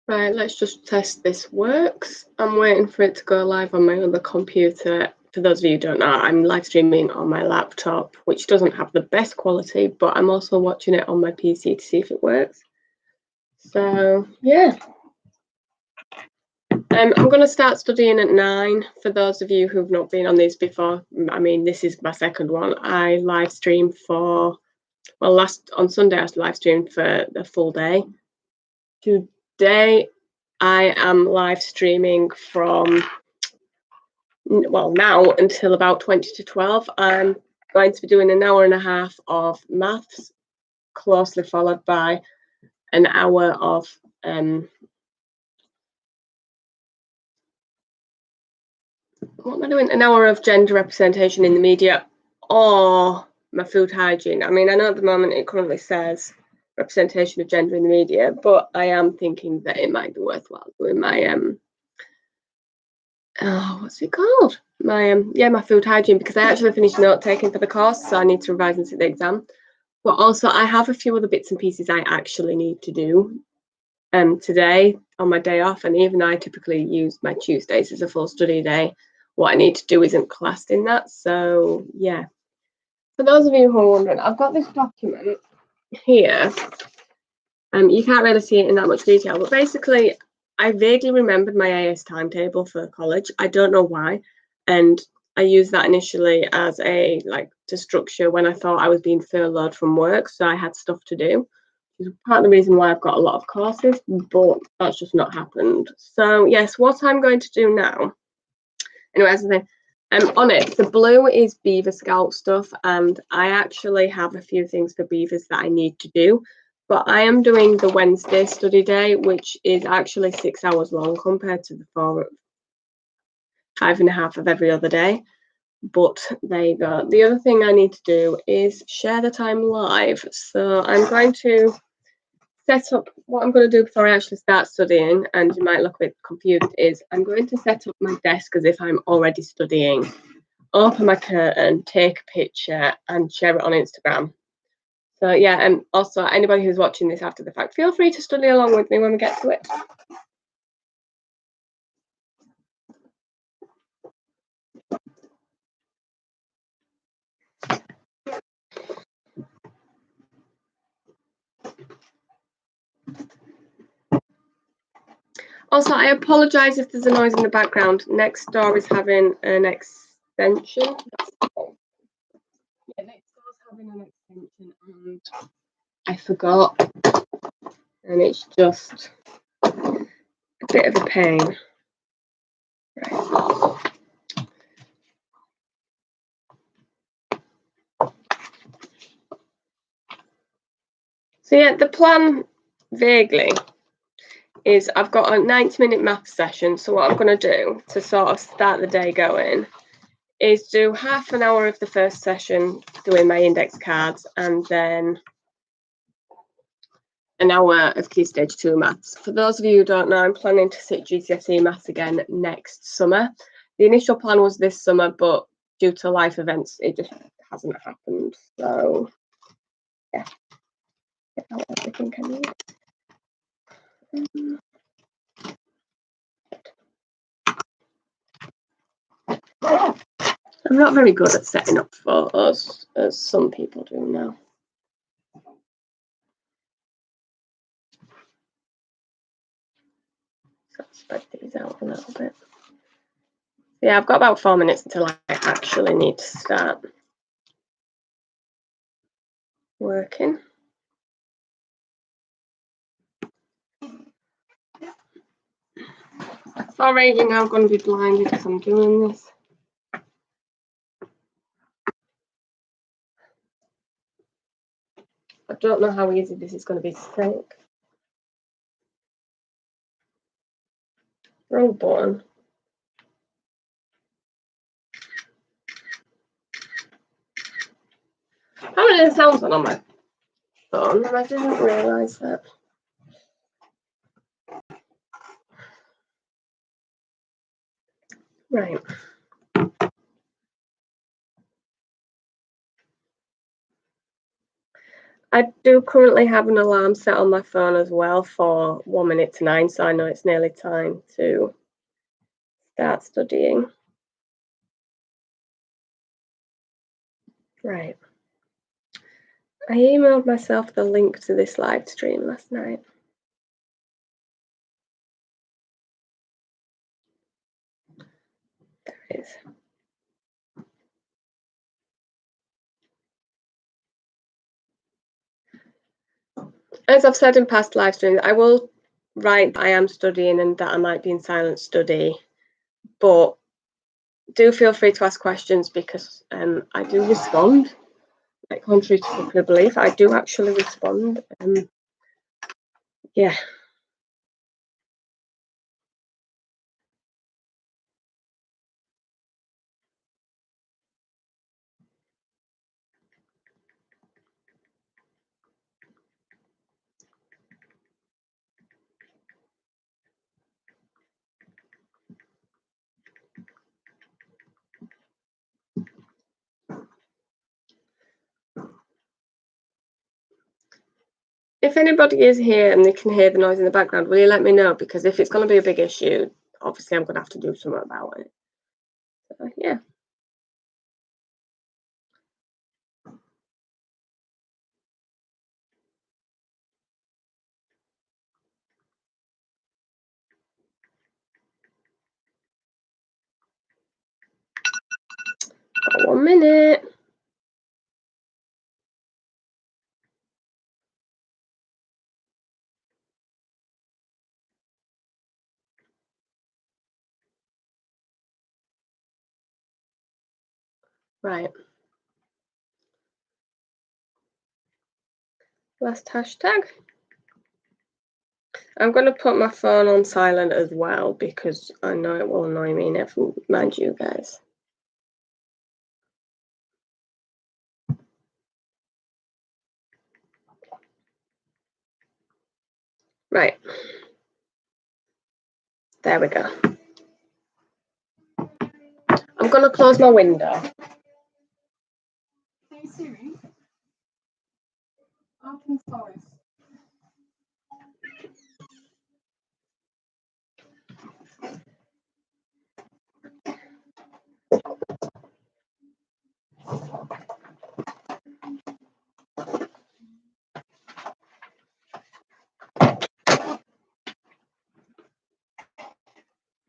Right, let's just test this works. I'm waiting for it to go live on my other computer. For those of you who don't know, I'm live streaming on my laptop, which doesn't have the best quality, but I'm also watching it on my PC to see if it works. So, yeah. I'm going to start studying at 9. For those of you who've not been on these before, I mean, this is my second one. I live streamed for, well, on Sunday I live streamed for the full day. Today I am live streaming from, well, now until about 20 to 12. I'm going to be doing an hour and a half of maths, closely followed by an hour of what am I doing? An hour of gender representation in the media or my food hygiene. I mean, I know at the moment it currently says representation of gender in the media, but I am thinking that it might be worthwhile doing my what's it called? My food hygiene, because I actually finished note taking for the course, so I need to revise and sit the exam. But also I have a few other bits and pieces I actually need to do today on my day off, and even though I typically use my Tuesdays as a full study day, what I need to do isn't classed in that. So yeah, for those of you who are wondering, I've got this document here. You can't really see it in that much detail, but basically I vaguely remembered my AS timetable for college. I don't know why, and I used that initially as to structure when I thought I was being furloughed from work, so I had stuff to do. Which is part of the reason why I've got a lot of courses, but that's just not happened. So yes, what I'm going to do now, anyway, as I say, on it, the blue is Beaver Scout stuff, and I actually have a few things for beavers that I need to do. But I am doing the Wednesday study day, which is actually 6 hours long compared to the 5.5 of every other day. But there you go. The other thing I need to do is share the time live. So I'm going to set up, what I'm going to do before I actually start studying, and you might look a bit confused, is I'm going to set up my desk as if I'm already studying, open my curtain, take a picture and share it on Instagram. So yeah, and also anybody who's watching this after the fact, feel free to study along with me when we get to it. Also, I apologise if there's a noise in the background. Next door is having an extension. Yeah, next door's having an extension and I forgot. And it's just a bit of a pain. Right. So yeah, the plan vaguely is I've got a 90-minute math session. So what I'm going to do to sort of start the day going is do half an hour of the first session doing my index cards, and then an hour of Key Stage 2 maths. For those of you who don't know, I'm planning to sit GCSE maths again next summer. The initial plan was this summer, but due to life events, it just hasn't happened. So yeah, get out everything I need. I'm not very good at setting up photos, as some people do now. So I'll spread these out a little bit. Yeah, I've got about 4 minutes until I actually need to start working. Sorry, you're now going to be blinded as I'm doing this. I don't know how easy this is going to be to think. Wrong button. How many sounds on my phone? I didn't realise that. Right. I do currently have an alarm set on my phone as well for 1 minute to 9, so I know it's nearly time to start studying. Right. I emailed myself the link to this live stream last night. There it is. As I've said in past live streams, I will write that I am studying and that I might be in silent study, but do feel free to ask questions because I do respond. Like, contrary to popular belief, I do actually respond. Yeah. If anybody is here and they can hear the noise in the background, will you let me know? Because if it's going to be a big issue, obviously I'm going to have to do something about it. So, yeah. Got 1 minute. Right. Last hashtag. I'm going to put my phone on silent as well because I know it will annoy me, never mind you guys. Right. There we go. I'm going to close my window. Hey Siri, open forest.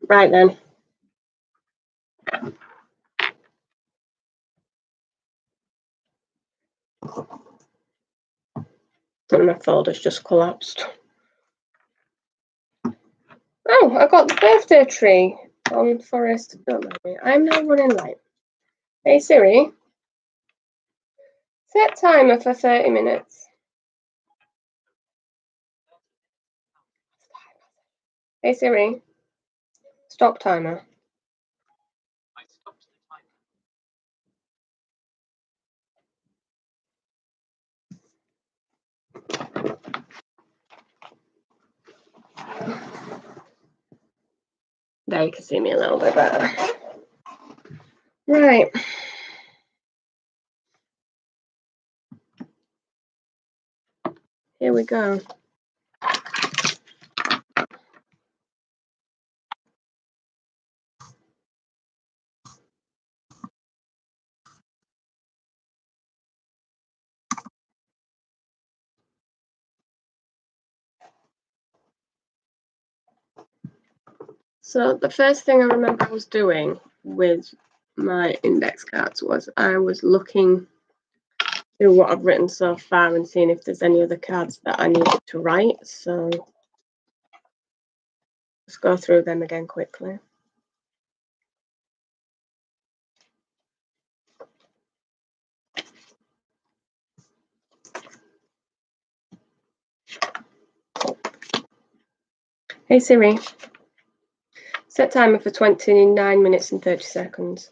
Right then. And my folder's just collapsed. Oh, I got the birthday tree on Forest. Don't mind me. I'm now running late. Hey Siri, set timer for 30 minutes. Hey Siri, stop timer. I stopped the timer. There you can see me a little bit better. Right. Here we go. So the first thing I remember I was doing with my index cards was I was looking through what I've written so far and seeing if there's any other cards that I needed to write. So let's go through them again quickly. Hey Siri, set timer for 29 minutes and 30 seconds.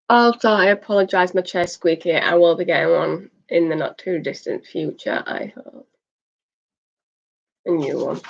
Also, I apologise, my chair's squeaky. I will be getting one in the not too distant future, I hope. A new one.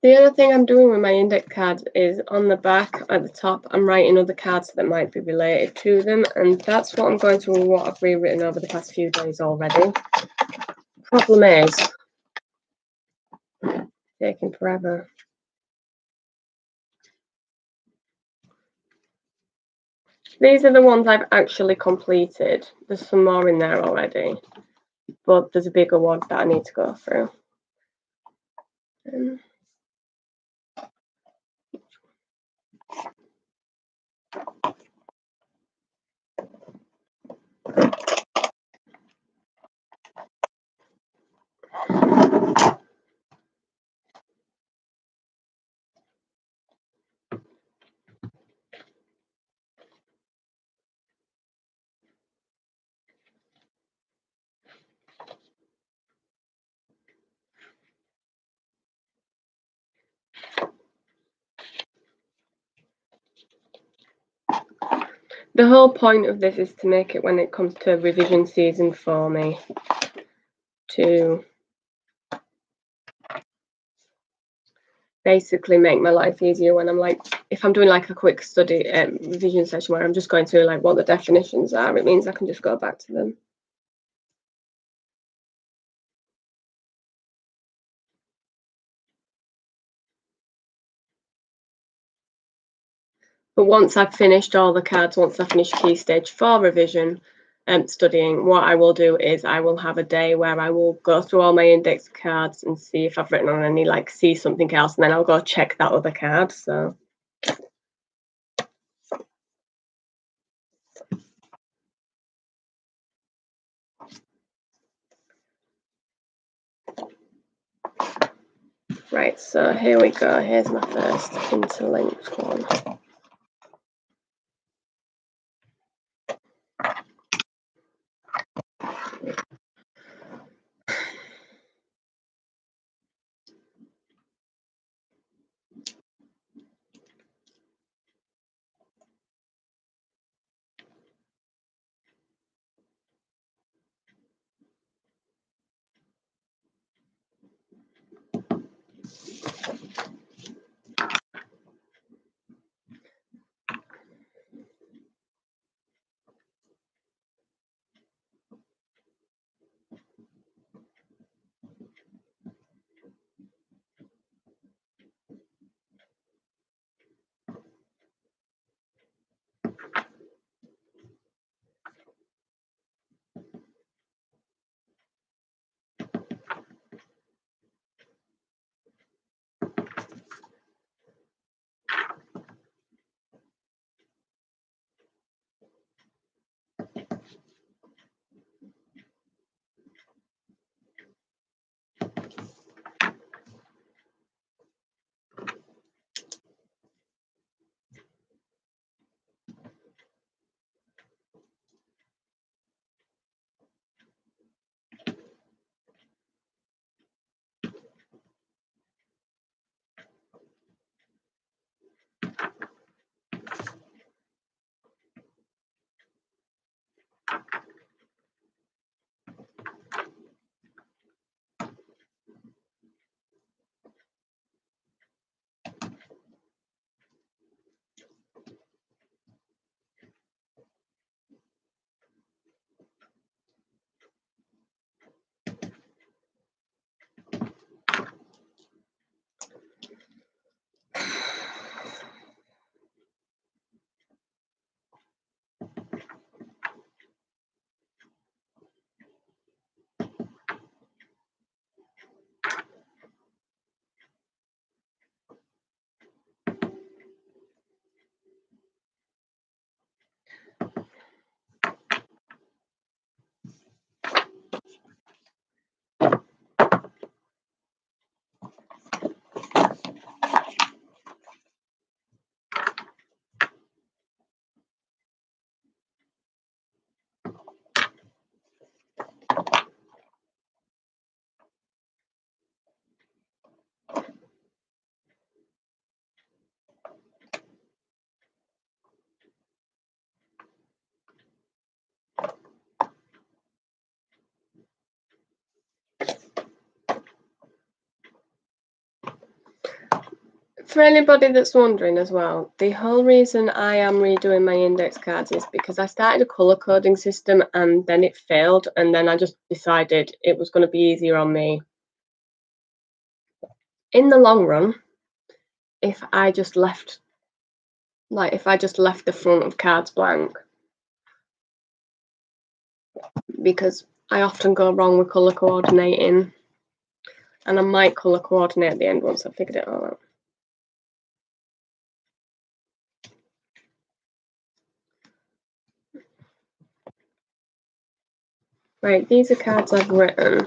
The other thing I'm doing with my index cards is on the back at the top, I'm writing other cards that might be related to them, and that's what I'm going through, what I've rewritten over the past few days already. Problem is, taking forever. These are the ones I've actually completed. There's some more in there already, but there's a bigger one that I need to go through. The whole point of this is to make it when it comes to revision season for me, to basically make my life easier when I'm like, if I'm doing like a quick study revision session where I'm just going through like what the definitions are, it means I can just go back to them. But once I've finished all the cards, once I finish Key Stage 4 revision studying, what I will do is I will have a day where I will go through all my index cards and see if I've written on any, like see something else, and then I'll go check that other card. So right, so here we go. Here's my first interlinked one. For anybody that's wondering as well, the whole reason I am redoing my index cards is because I started a colour coding system and then it failed, and then I just decided it was going to be easier on me. In the long run, if I just left the front of cards blank, because I often go wrong with colour coordinating, and I might colour coordinate at the end once I've figured it all out. Right, these are cards I've written.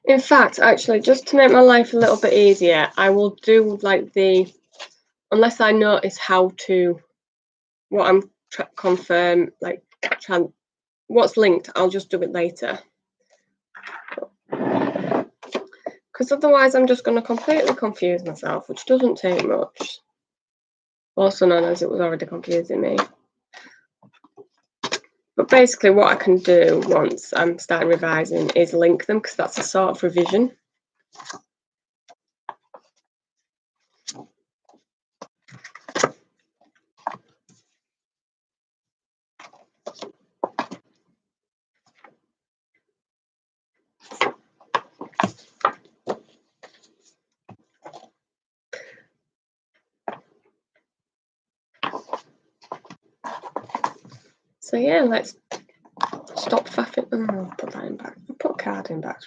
In fact, actually, just to make my life a little bit easier, I will do like unless I notice how to, what I'm confirm, like what's linked, I'll just do it later. Because otherwise I'm just going to completely confuse myself, which doesn't take much. Also known as it was already confusing me. But basically what I can do once I'm starting revising is link them, because that's a sort of revision. So yeah, let's stop faffing. Oh, I'll put that in back. I'll put a card in back.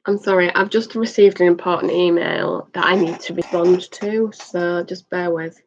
I'm sorry, I've just received an important email that I need to respond to, so just bear with.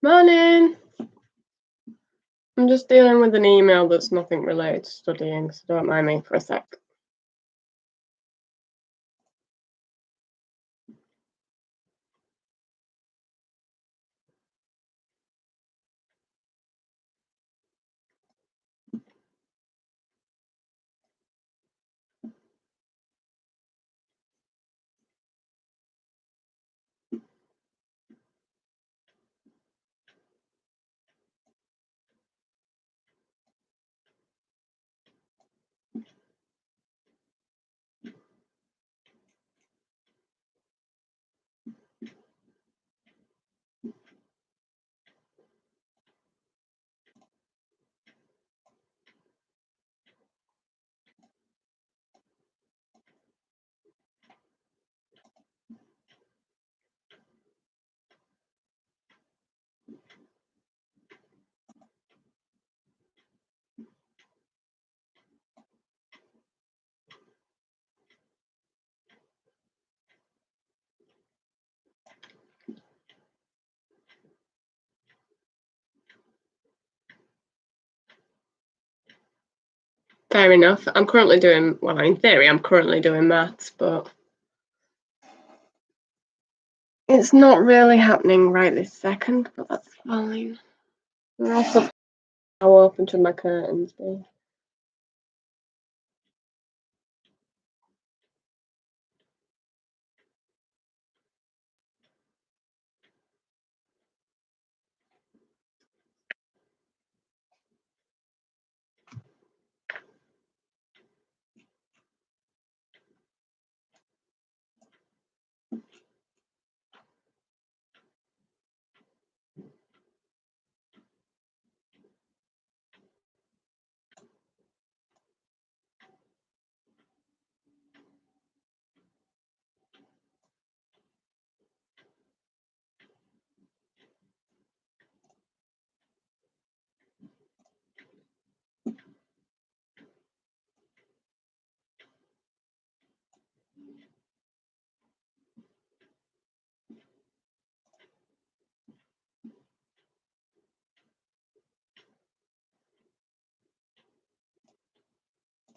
Morning! I'm just dealing with an email that's nothing related to studying, so don't mind me for a sec. Fair enough. I'm currently doing, well, in theory, I'm currently doing maths, but it's not really happening right this second, but that's fine. And also, how open should my curtains be?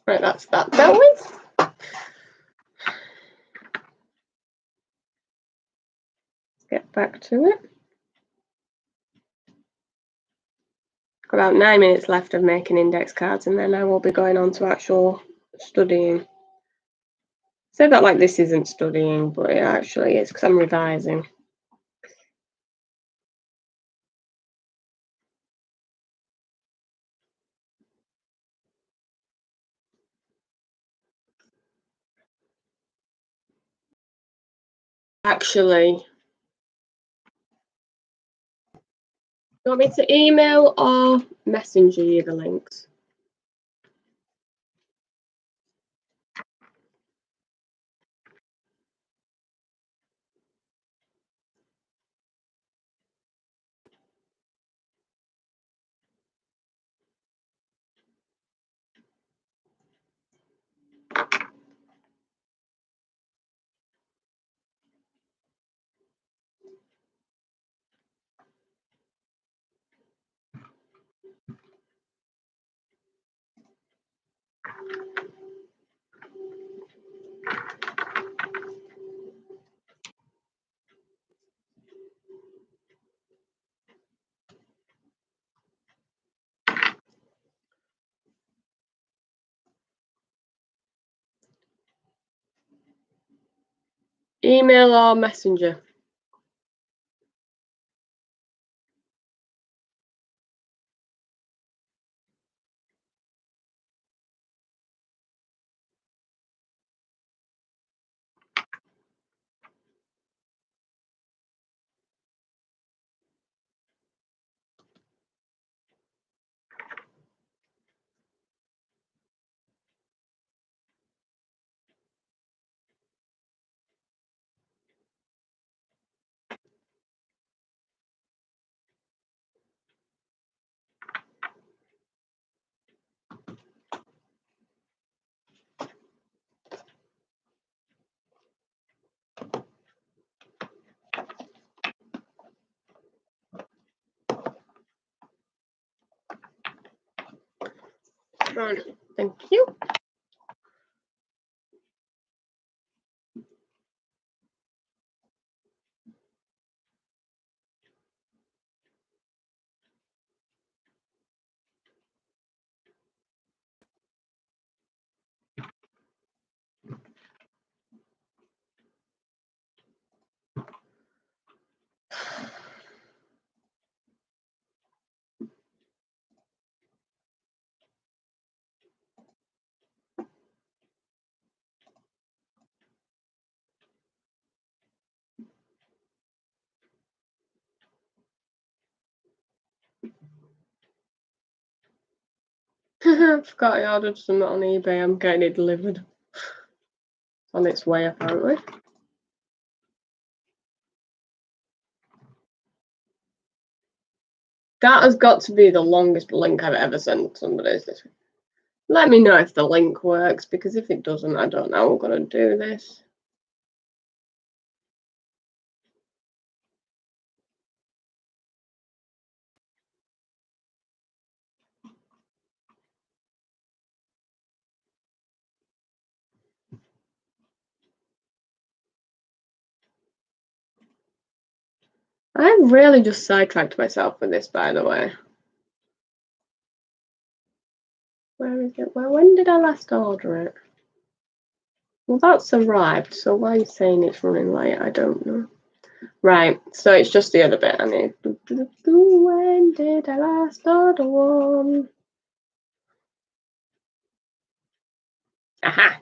Right, that's that dealt with. Get back to it. Got about 9 minutes left of making index cards, and then I will be going on to actual studying. Say that like this isn't studying, but it actually is because I'm revising. Actually, you want me to email or messenger you the links? Email or messenger? Right, thank you. I forgot I ordered some on eBay. I'm getting it delivered. It's on its way, apparently. That has got to be the longest link I've ever sent somebody. Let me know if the link works, because if it doesn't, I don't know how we're going to do this. I've really just sidetracked myself with this, by the way. Where is it? When did I last order it? Well, that's arrived, so why are you saying it's running late? I don't know. Right, so it's just the other bit I need. When did I last order one? Aha!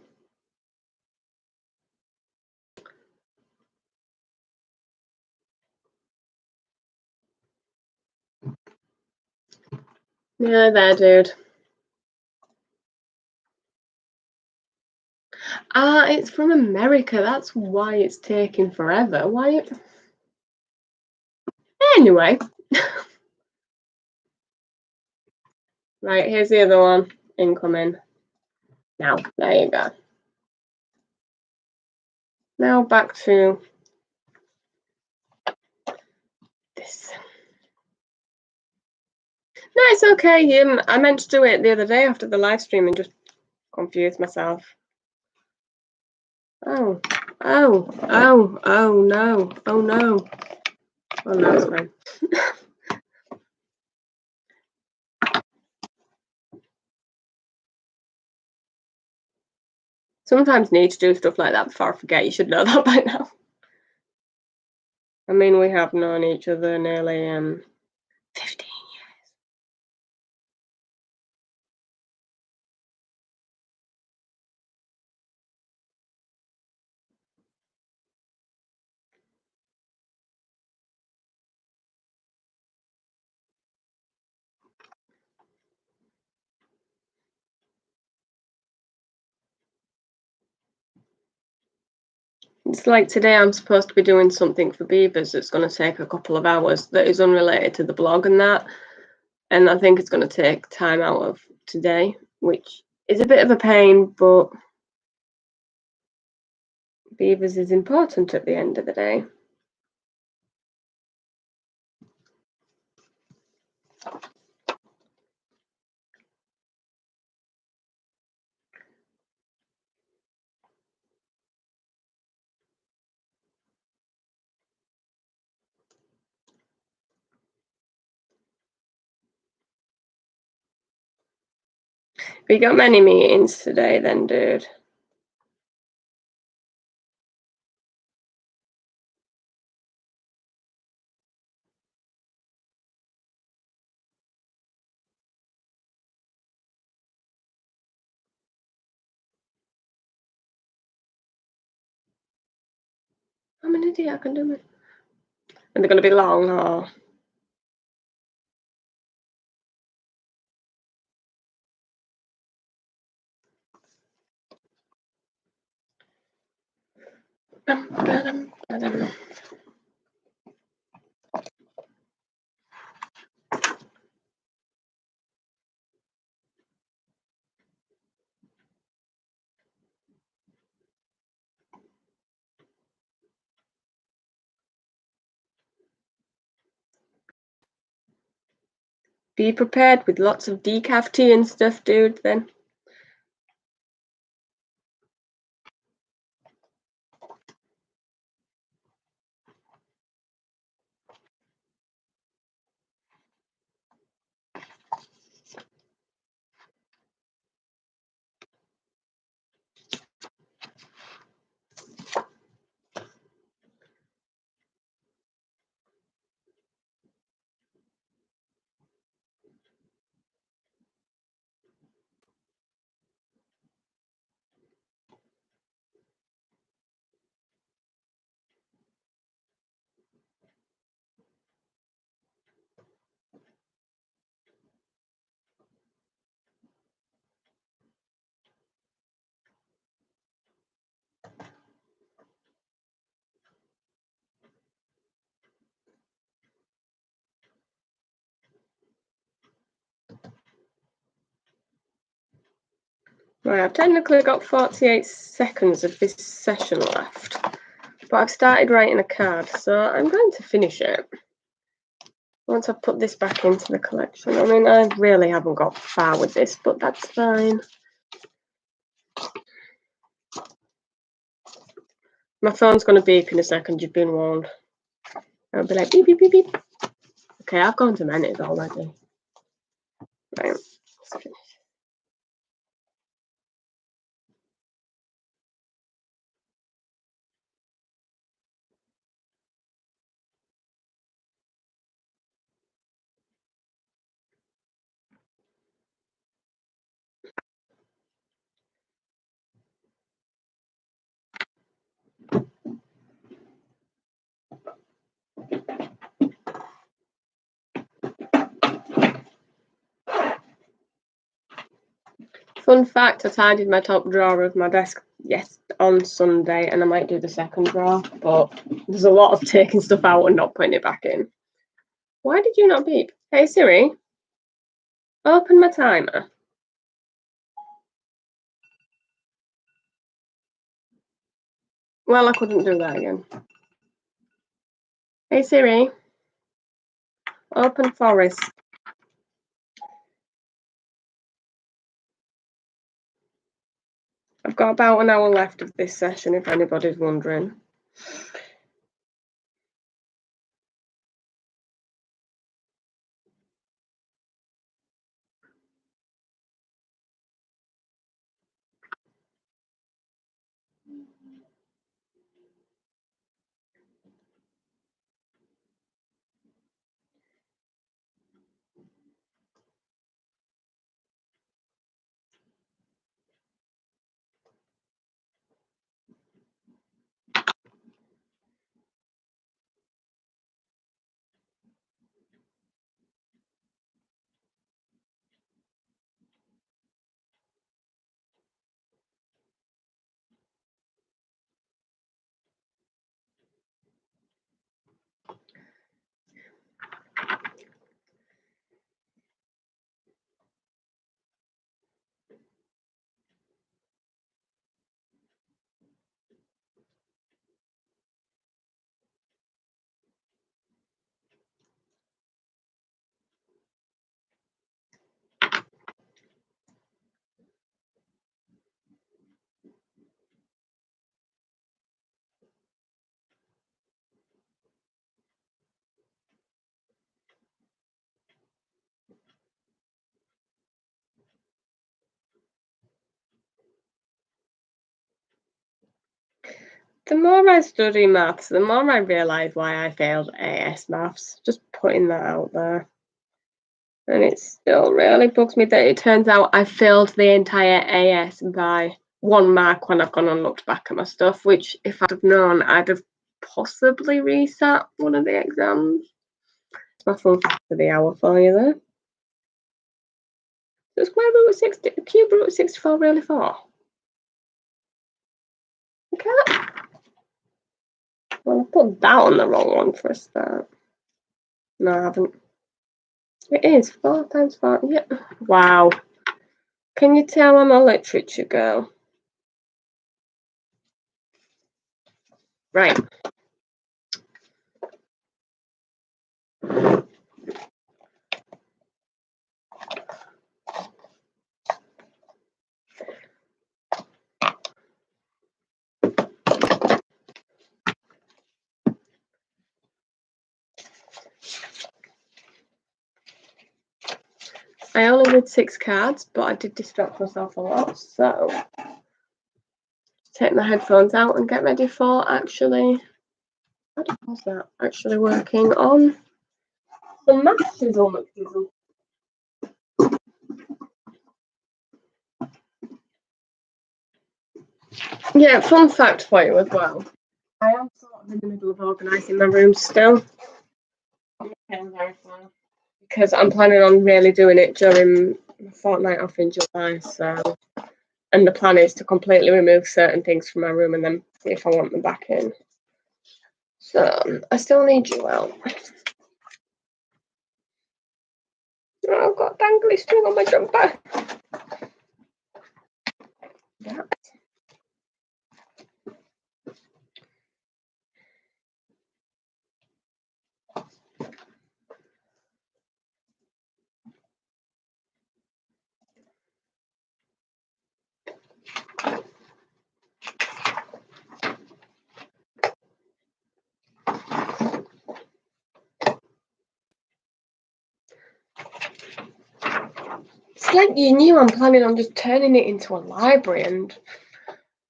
Yeah, there, dude. Ah, it's from America. That's why it's taking forever. Why? Anyway. Right, here's the other one. Incoming. Now, there you go. Now back to this. No, it's okay. I meant to do it the other day after the live stream and just confused myself. Oh no. Oh no. Oh no, it's fine. Sometimes need to do stuff like that before I forget. You should know that by now. I mean, we have known each other nearly 15 years. It's like today I'm supposed to be doing something for Beavers that's going to take a couple of hours that is unrelated to the blog and that. And I think it's going to take time out of today, which is a bit of a pain, but Beavers is important at the end of the day. We got many meetings today then, dude. I'm an idiot, I can do it. And they're going to be long, or... Be prepared with lots of decaf tea and stuff, dude, then. Right, I've technically got 48 seconds of this session left, but I've started writing a card, so I'm going to finish it. Once I put this back into the collection. I mean, I really haven't got far with this, but that's fine. My phone's going to beep in a second, you've been warned. I'll be like, beep, beep, beep, beep. Okay, I've gone to minutes already. Right, let's finish. Fun fact, I tidied my top drawer of my desk on Sunday, and I might do the second drawer, but there's a lot of taking stuff out and not putting it back in. Why did you not beep? Hey Siri, open my timer. Well, I couldn't do that again. Hey Siri, open forest. . I've got about an hour left of this session, if anybody's wondering. The more I study maths, the more I realise why I failed AS maths. Just putting that out there. And it still really bugs me that it turns out I failed the entire AS by 1 mark when I've gone and looked back at my stuff, which if I'd have known, I'd have possibly resat one of the exams. It's my fun fact of the hour for you there. So square root of 60, cube root of 64 really 4? Okay. Well, I put that on the wrong one for a start. No, I haven't. It is 4 times 4. Yeah. Wow. Can you tell I'm a literature girl? Right. I only did 6 cards, but I did distract myself a lot, so take my headphones out and get ready for actually, what was that? Actually working on the maths sizzle McDizzle. Yeah, fun fact for you as well. I am sort of in the middle of organising my room still. Because I'm planning on really doing it during my fortnight off in July, so. And the plan is to completely remove certain things from my room and then see if I want them back in. So I still need you out. Oh, I've got dangly string on my jumper. Yeah. It's like you knew I'm planning on just turning it into a library and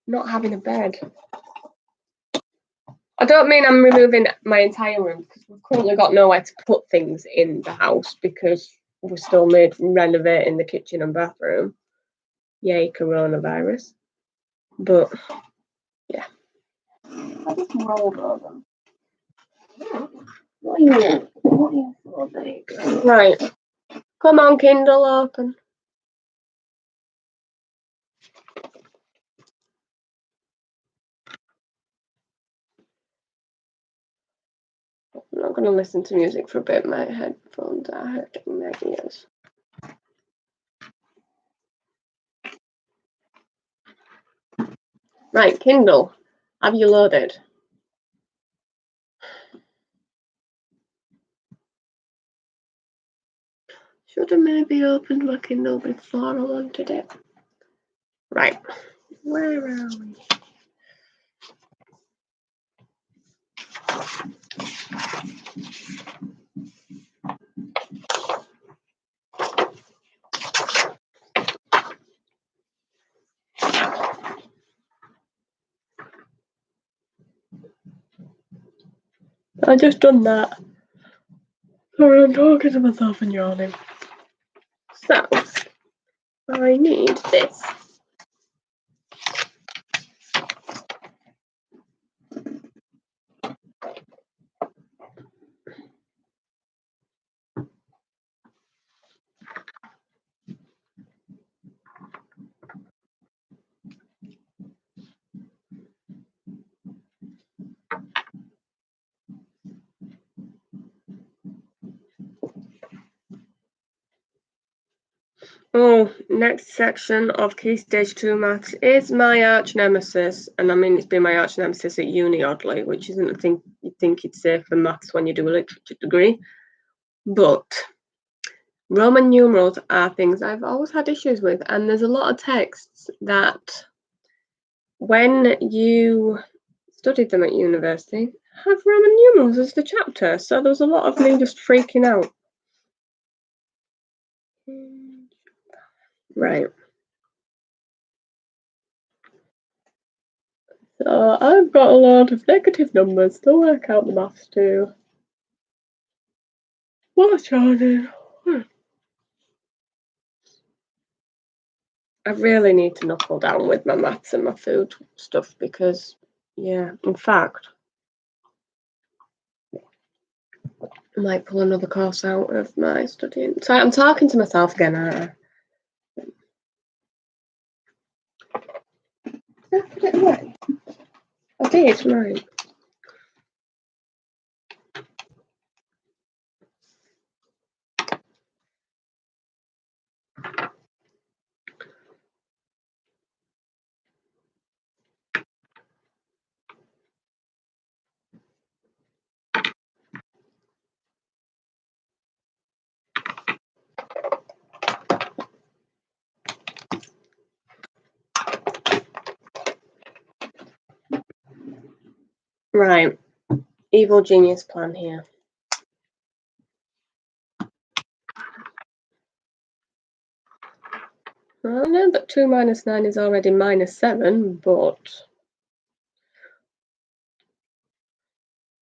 not having a bed. I don't mean I'm removing my entire room because we've currently got nowhere to put things in the house because we're still renovating the kitchen and bathroom. Yay, coronavirus. But yeah. I just rolled over. What are you? What are you for, babe? Right. Come on, Kindle, open. I'm not going to listen to music for a bit. My headphones are hurting my ears. Right, Kindle, have you loaded? Should have maybe opened my Kindle before I wanted it. Right, Where are we? I just done that. Sorry, I'm talking to myself and yawning. So, I need this. Oh, next section of Key Stage 2 Maths is my arch nemesis. And I mean, it's been my arch nemesis at uni, oddly, which isn't a thing you'd think you'd say for maths when you do a literature degree. But Roman numerals are things I've always had issues with. And there's a lot of texts that, when you studied them at university, have Roman numerals as the chapter. So there was a lot of me just freaking out. Right. So I've got a lot of negative numbers to work out the maths to. What's yawning? I really need to knuckle down with my maths and my food stuff because, yeah, in fact, I might pull another course out of my studying. So I'm talking to myself again, aren't I? Did I put it away? I did, right. Right. Evil genius plan here. Well, I know that 2 minus 9 is already minus 7, but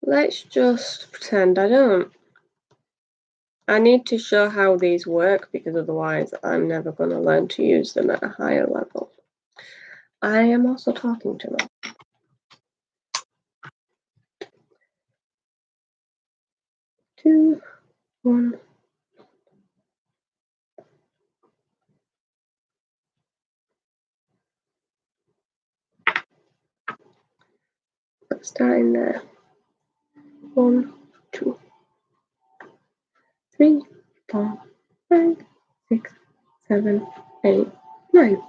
let's just pretend I don't. I need to show how these work because otherwise I'm never going to learn to use them at a higher level. I am also talking to them. 2, 1. Let's start in there. 1, 2, 3, 4, 5, 6, 7, 8, 9.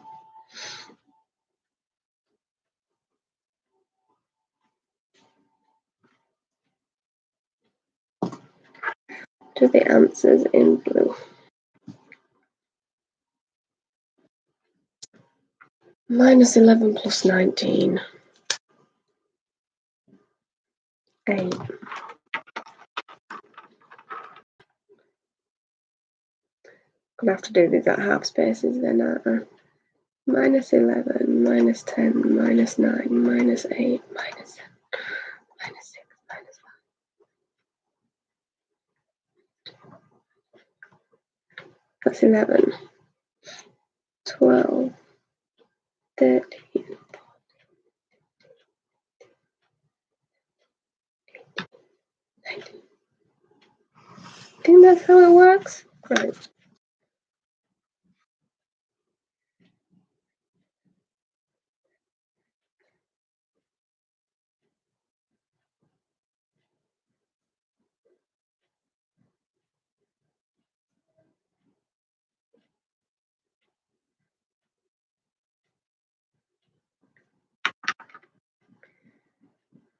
To the answers in blue. Minus 11 plus 19. 8. Gonna have to do these at half spaces then, aren't I? Minus 11, minus 10, minus 9, minus 8, minus 7, minus 6, minus 5. That's 11, 12, 13, 14, 19. I think that's how it works. Great.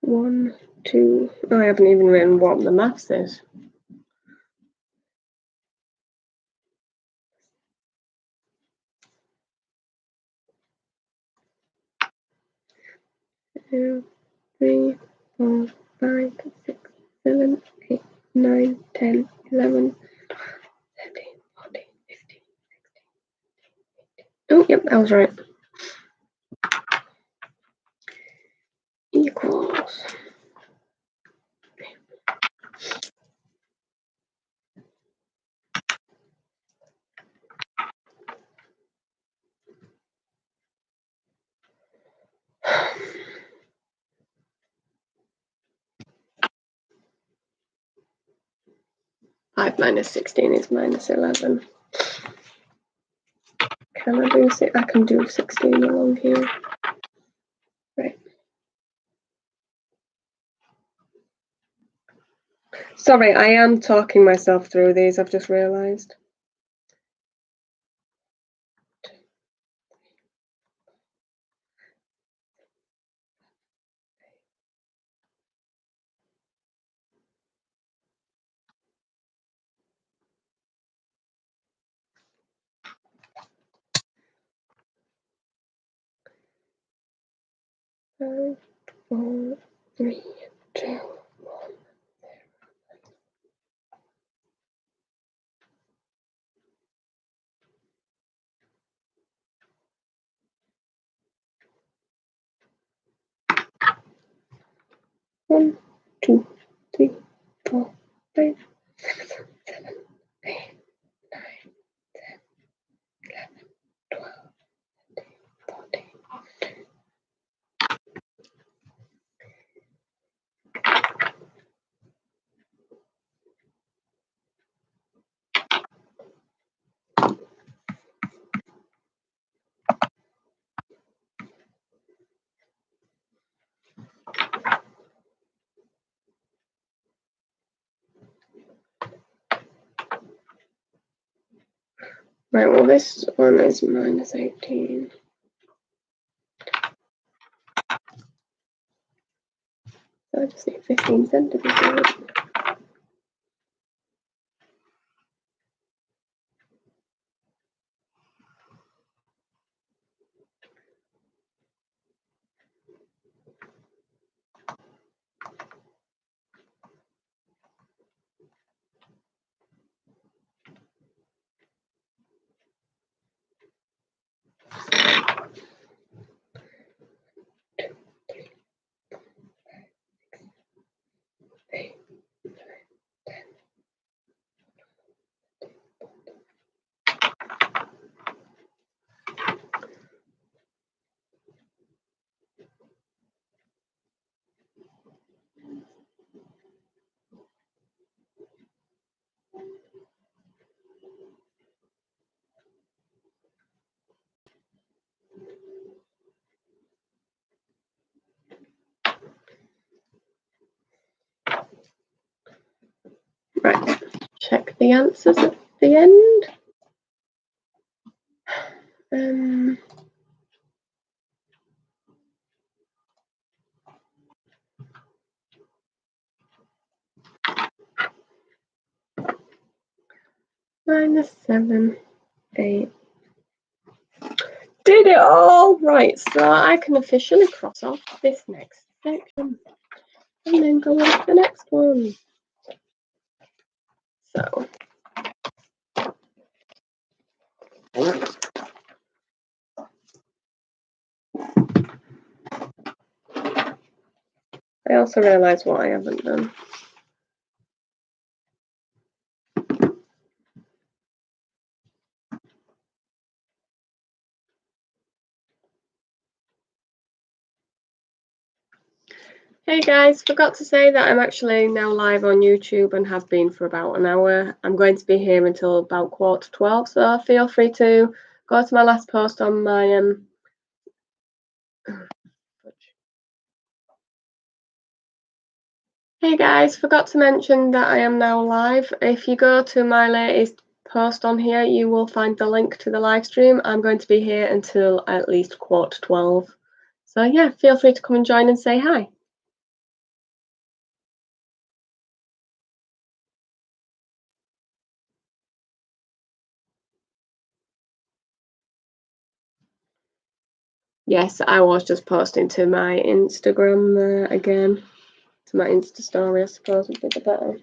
One, two. Oh, I haven't even written what the maths is. 2, 3, 4, 5, 6, 7, 8, 9, 10, 11, 13, 14, 15, 16. Oh, yep, I was right. Equals. Five minus 16 is minus 11. Can I do I can do 16 along here. Right. Sorry, I am talking myself through these, I've just realised. Five, 4, 3, 2, 1, 2, 3, 4, 5, 6, 7, 8, 9, 10, 11, 12, 13, 14. Right, well this one is minus 18. So I just need 15 centimeters. Right, check the answers at the end. Minus 7, 8. Did it all! Right, so I can officially cross off this next section and then go on to the next one. So I also realised what I haven't done. Hey guys, forgot to say that I'm actually now live on YouTube and have been for about an hour. I'm going to be here until about 11:45, so feel free to go to my last post on my Hey guys, forgot to mention that I am now live. If you go to my latest post on here, you will find the link to the live stream. I'm going to be here until at least 11:45. So yeah, feel free to come and join and say hi. Yes, I was just posting to my Instagram there again. To my Insta story, I suppose would be the better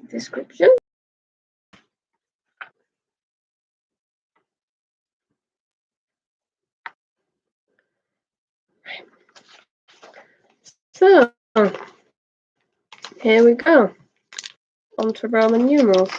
description. So, here we go. On to Roman numerals.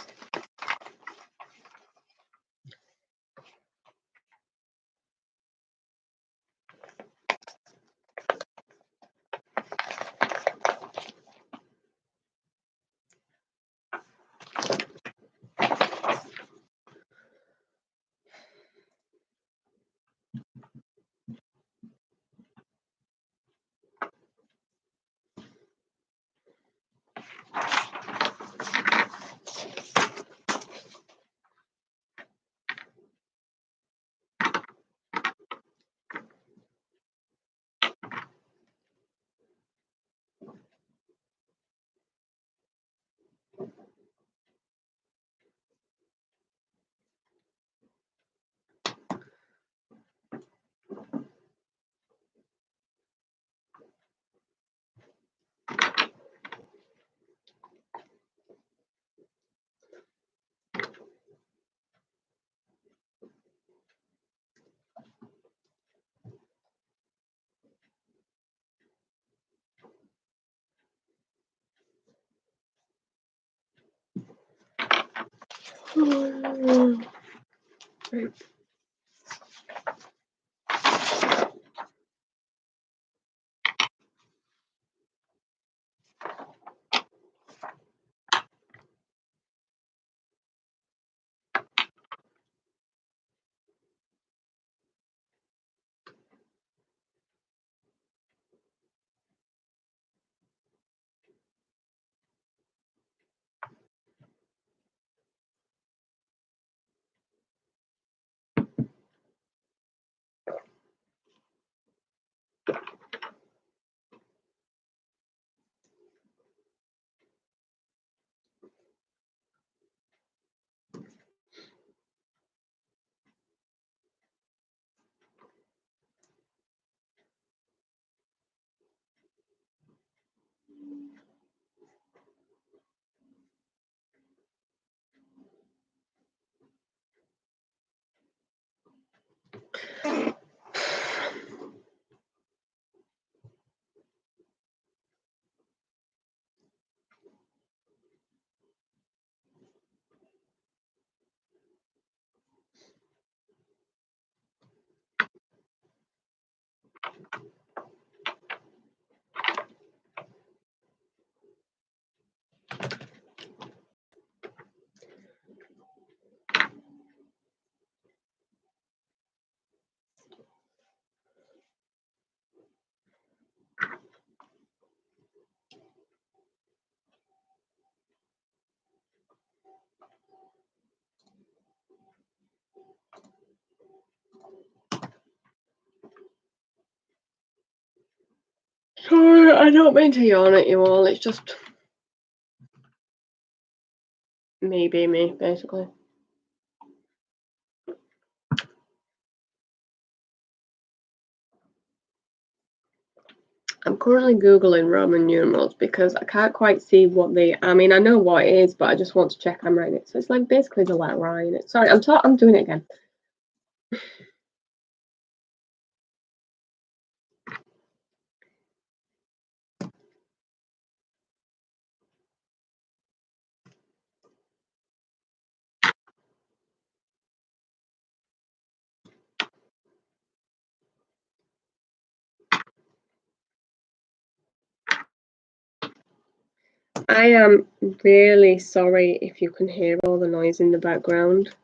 Right. Sorry, I don't mean to yawn at you all. It's just me being me, basically. I'm currently Googling Roman numerals because I can't quite see what they. I mean, I know what it is, but I just want to check I'm writing it. So it's like basically the letter I in it. Sorry, I'm doing it again. I am really sorry if you can hear all the noise in the background.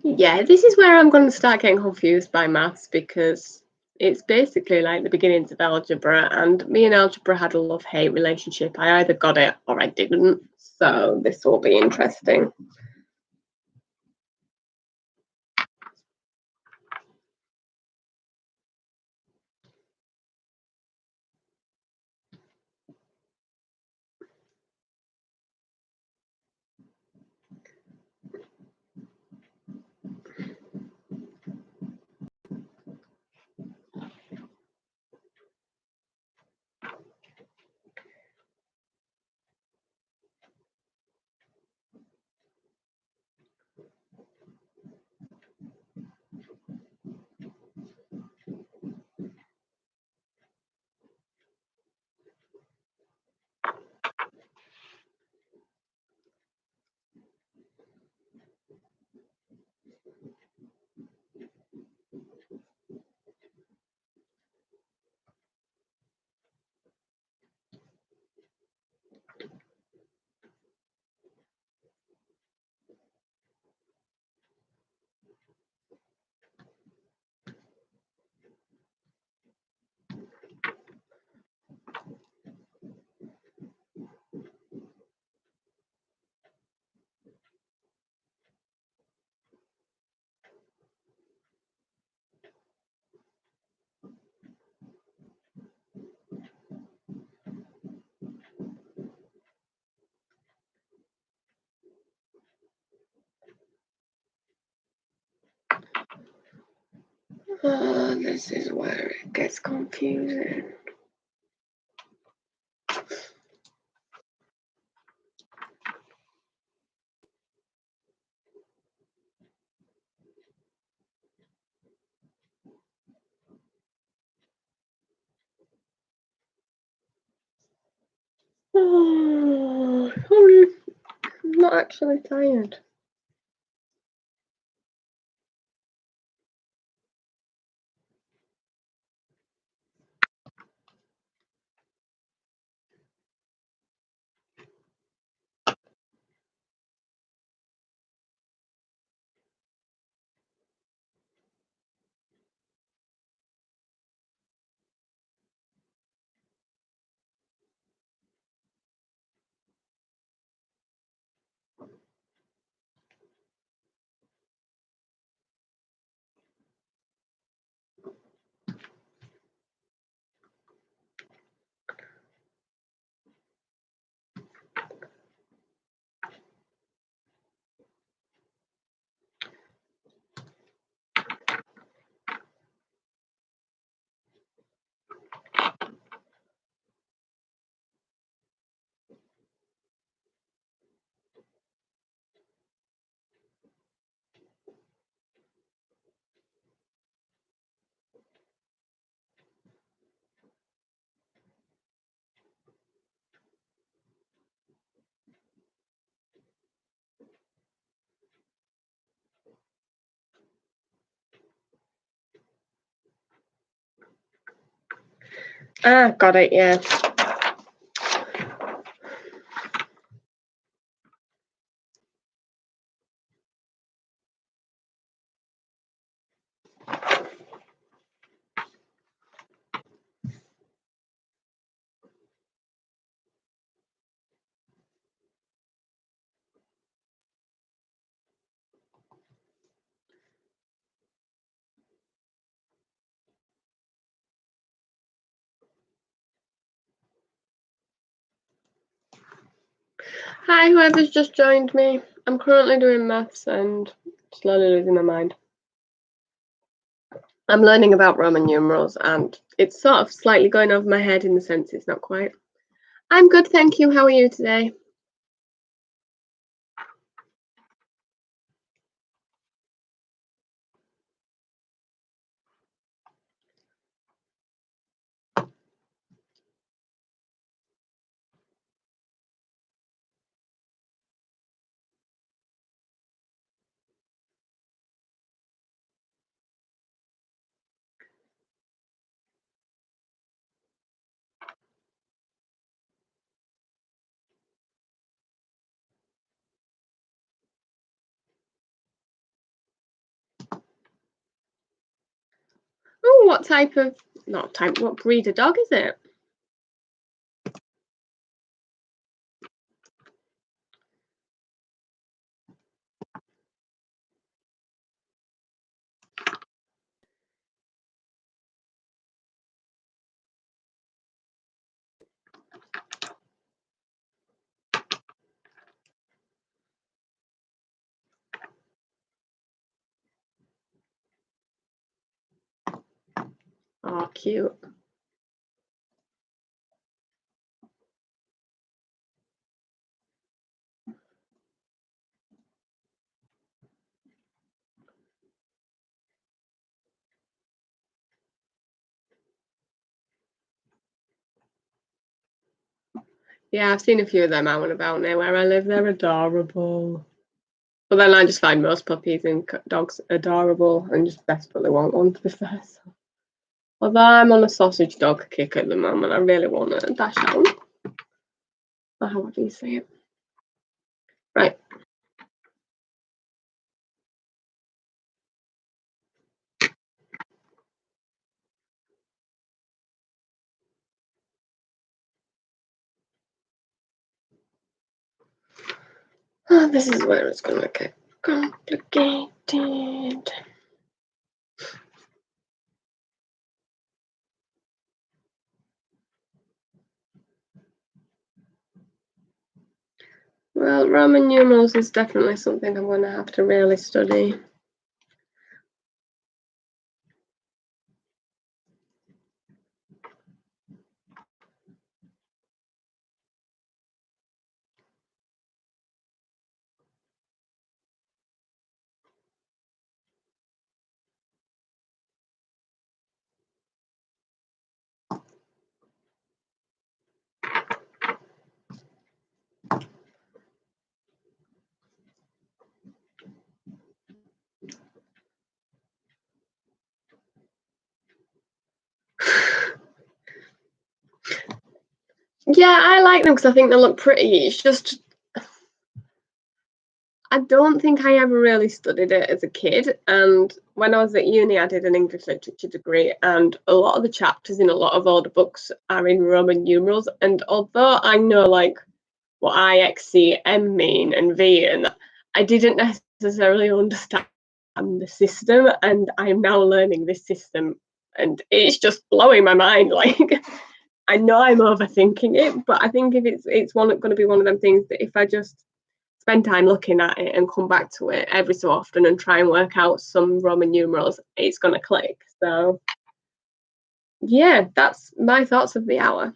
Yeah, this is where I'm going to start getting confused by maths because it's basically like the beginnings of algebra, and me and algebra had a love-hate relationship. I either got it or I didn't. So this will be interesting. Oh, this is where it gets confusing. Oh, I'm not actually tired. Ah, got it, yeah. Hi, whoever's just joined me. I'm currently doing maths and slowly losing my mind. I'm learning about Roman numerals and it's sort of slightly going over my head in the sense it's not quite. I'm good, thank you. How are you today? what type of, not type, what breed of dog is it? Oh, cute. Yeah, I've seen a few of them out and about near where I live. They're adorable. But then I just find most puppies and dogs adorable and just desperately want one, to be fair. So. Although I'm on a sausage dog kick at the moment, I really want a dash out. Or however you say it. Right. Oh, this is where it's going to get complicated. Well, Roman numerals is definitely something I'm going to have to really study. Yeah, I like them because I think they look pretty. It's just, I don't think I ever really studied it as a kid. And when I was at uni, I did an English literature degree, and a lot of the chapters in a lot of older books are in Roman numerals. And although I know like what I, X, C, M mean and V, and I didn't necessarily understand the system, and I'm now learning this system, and it's just blowing my mind. Like, I know I'm overthinking it, but I think if it's going to be one of them things that if I just spend time looking at it and come back to it every so often and try and work out some Roman numerals, it's going to click. So, yeah, that's my thoughts of the hour.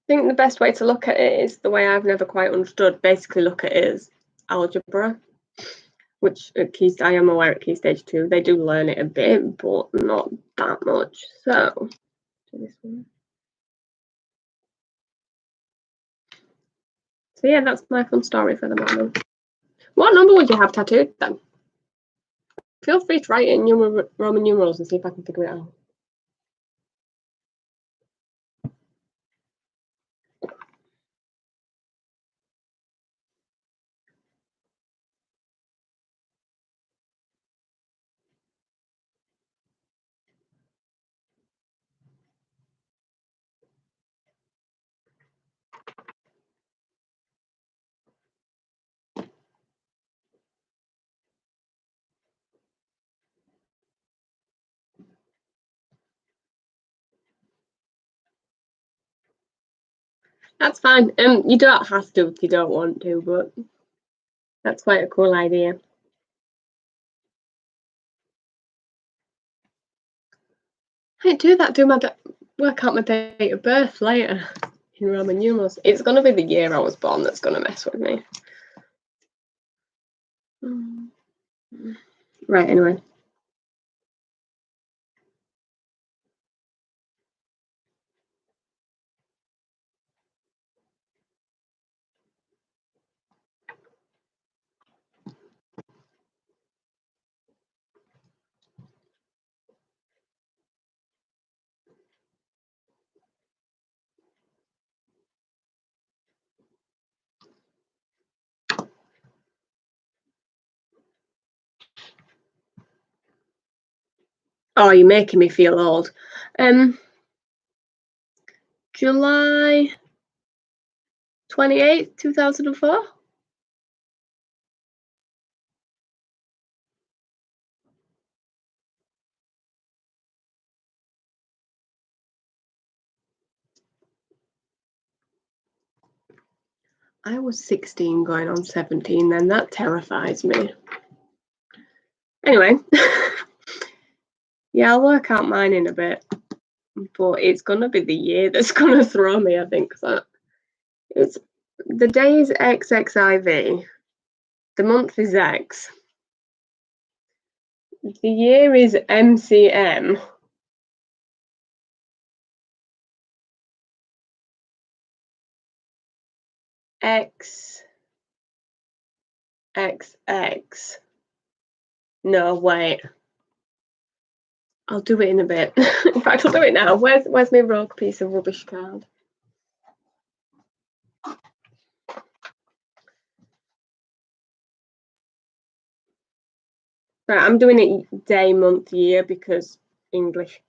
I think the best way to look at it is the way I've never quite understood. Basically, look at it as algebra, which at Key, I am aware at Key Stage 2 they do learn it a bit, but not that much. So, do this one. So yeah, that's my fun story for the moment. What number would you have tattooed then? Feel free to write it in Roman numerals and see if I can figure it out. That's fine. You don't have to if you don't want to, but that's quite a cool idea. I do that. Work out my date of birth later in Roman numerals. It's going to be the year I was born that's going to mess with me. Right. Anyway. Oh, you're making me feel old. July 28th, 2004. I was 16 going on 17 then. That terrifies me. Anyway, yeah, I'll work out mine in a bit. But it's going to be the year that's going to throw me, I think. So it's the day is XXIV. The month is X. The year is MCM. X. XX. No, wait. I'll do it in a bit. In fact, I'll do it now. Where's my rogue piece of rubbish card? Right, I'm doing it day, month, year because English.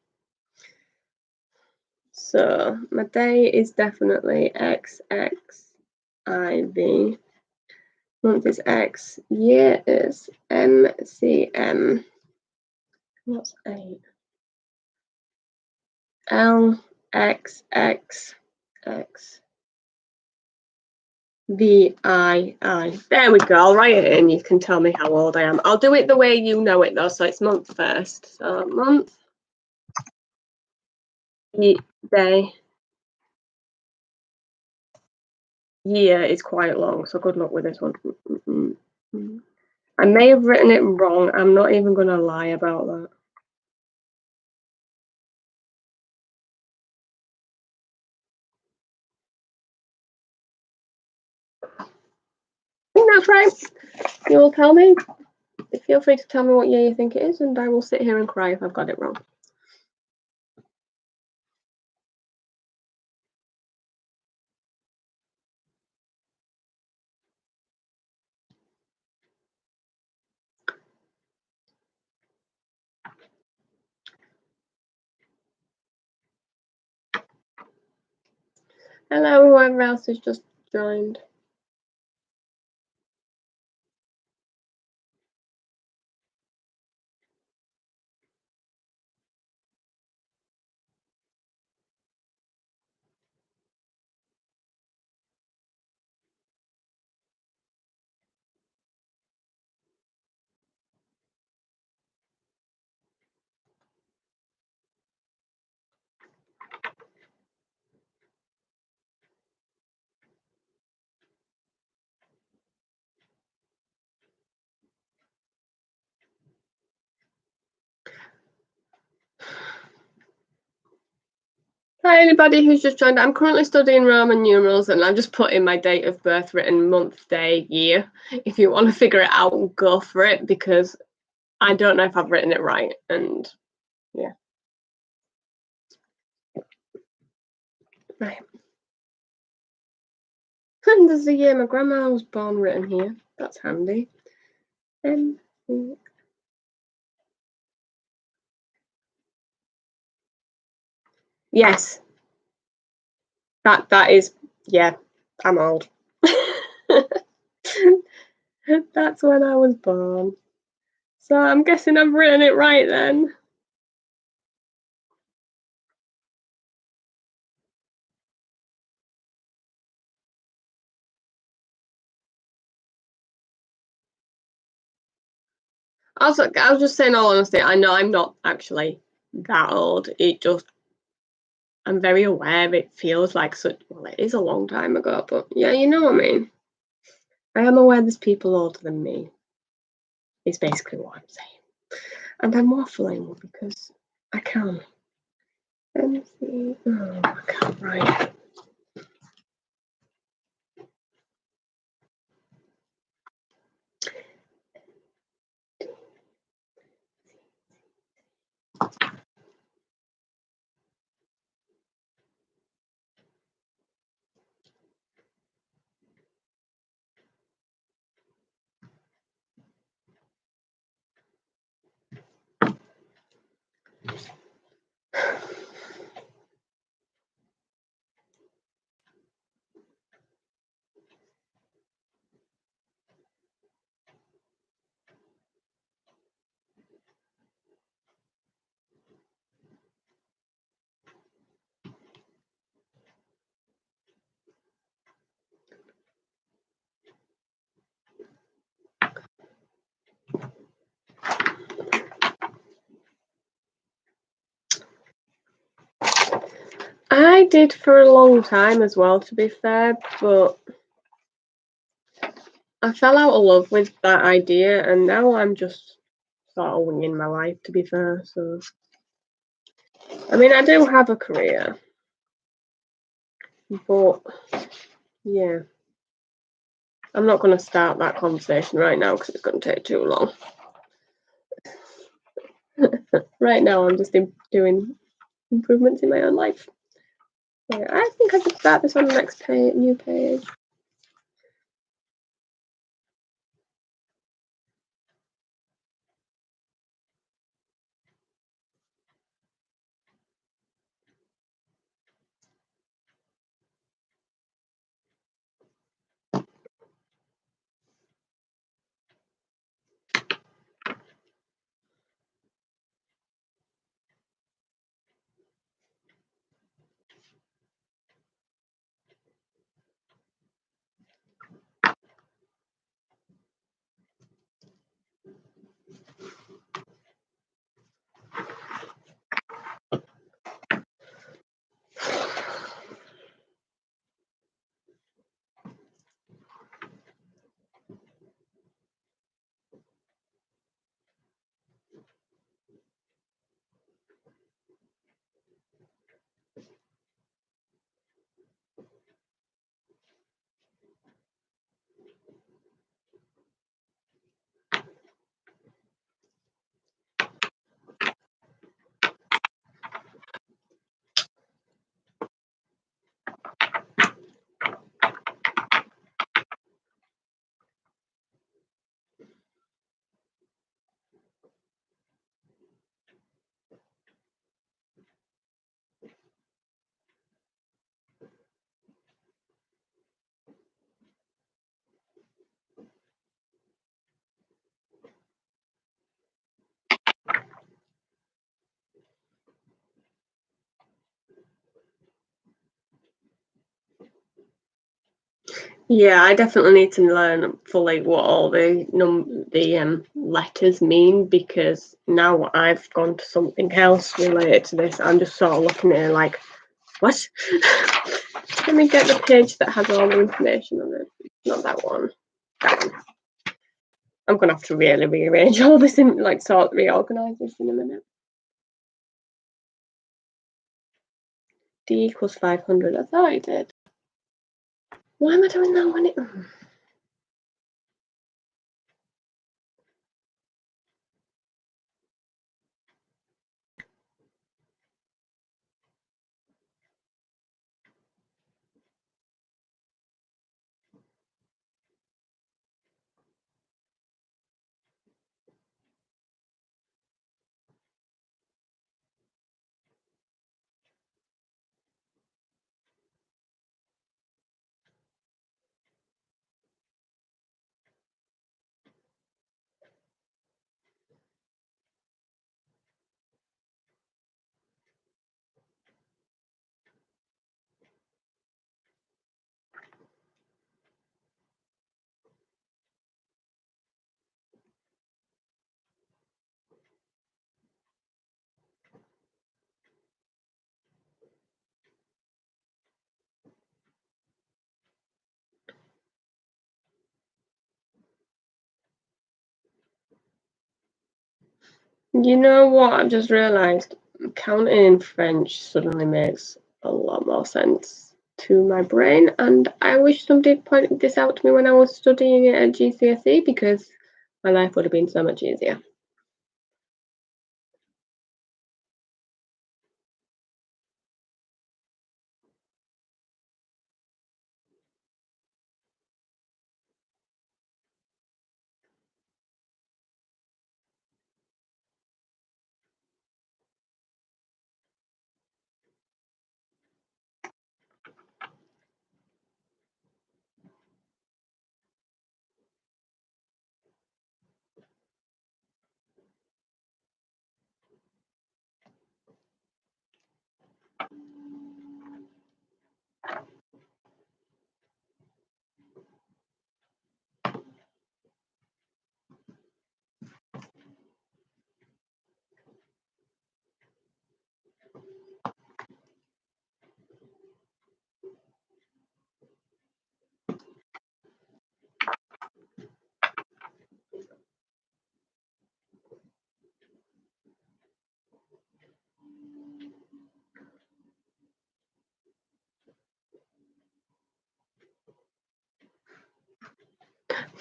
So my day is definitely XXIV. Month is X. Year is MCM. What's 8? LXXX. VII. There we go. I'll write it in. You can tell me how old I am. I'll do it the way you know it though. So it's month first. So month, day, year is quite long. So good luck with this one. I may have written it wrong. I'm not even going to lie about that. I think that's right. You will tell me. Feel free to tell me what year you think it is, and I will sit here and cry if I've got it wrong. Hello, whoever else has just joined. Hi, anybody who's just joined. I'm currently studying Roman numerals and I'm just putting my date of birth, written month, day, year. If you want to figure it out, go for it because I don't know if I've written it right. And yeah. Right. And there's the year my grandma was born written here. That's handy. Yes. That is, yeah, I'm old. That's when I was born. So I'm guessing I've written it right then. I was just saying, all honesty, I know I'm not actually that old. It just, I'm very aware it feels like such, well, it is a long time ago, but yeah, you know what I mean. I am aware there's people older than me. Is basically what I'm saying. And I'm waffling because I can. Oh, I can't write. I did for a long time as well, to be fair, but I fell out of love with that idea, and now I'm just sort of winging my life, to be fair. So, I mean, I do have a career, but yeah, I'm not going to start that conversation right now because it's going to take too long. Right now, I'm just doing improvements in my own life. So I think I could start this on the next new page. Yeah, I definitely need to learn fully what all the letters mean, because now I've gone to something else related to this. I'm just sort of looking at it like, what? Let me get the page that has all the information on it. Not that one. That one. I'm gonna have to really rearrange all this and like reorganize this in a minute. D equals 500. I thought I did. Why am I doing that when it? You know what? I've just realised counting in French suddenly makes a lot more sense to my brain, and I wish somebody had pointed this out to me when I was studying it at GCSE, because my life would have been so much easier.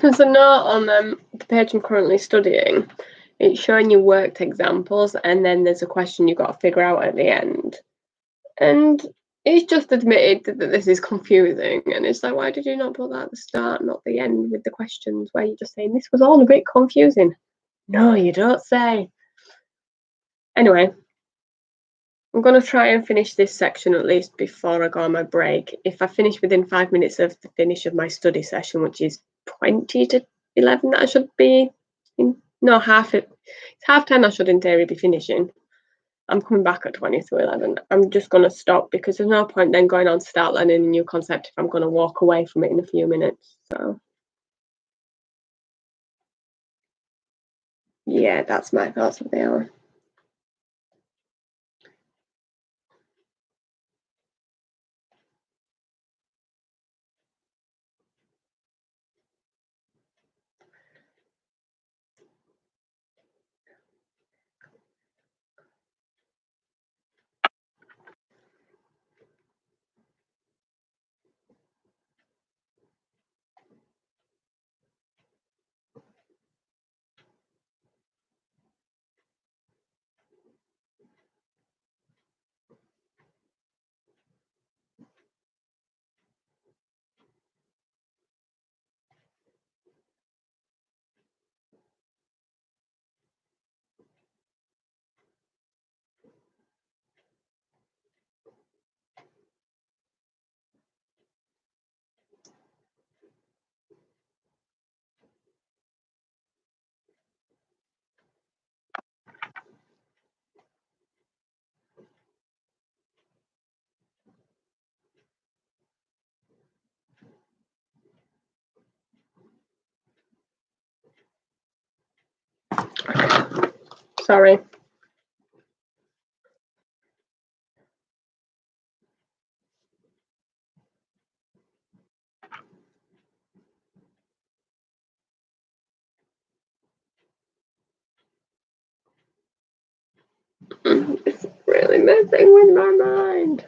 There's a note on the page I'm currently studying. It's showing you worked examples, and then there's a question you've got to figure out at the end. And it's just admitted that this is confusing, and it's like, why did you not put that at the start, not the end, with the questions where you're just saying this was all a bit confusing? No, you don't say. Anyway, I'm going to try and finish this section at least before I go on my break. If I finish within 5 minutes of the finish of my study session, which is 20 to 11, that I should be in, no, it's half 10 I should in theory be finishing. I'm coming back at 20 to 11. I'm just going to stop because there's no point then going on to start learning a new concept if I'm going to walk away from it in a few minutes. So yeah, that's my thoughts of the hour. Sorry. It's really messing with my mind.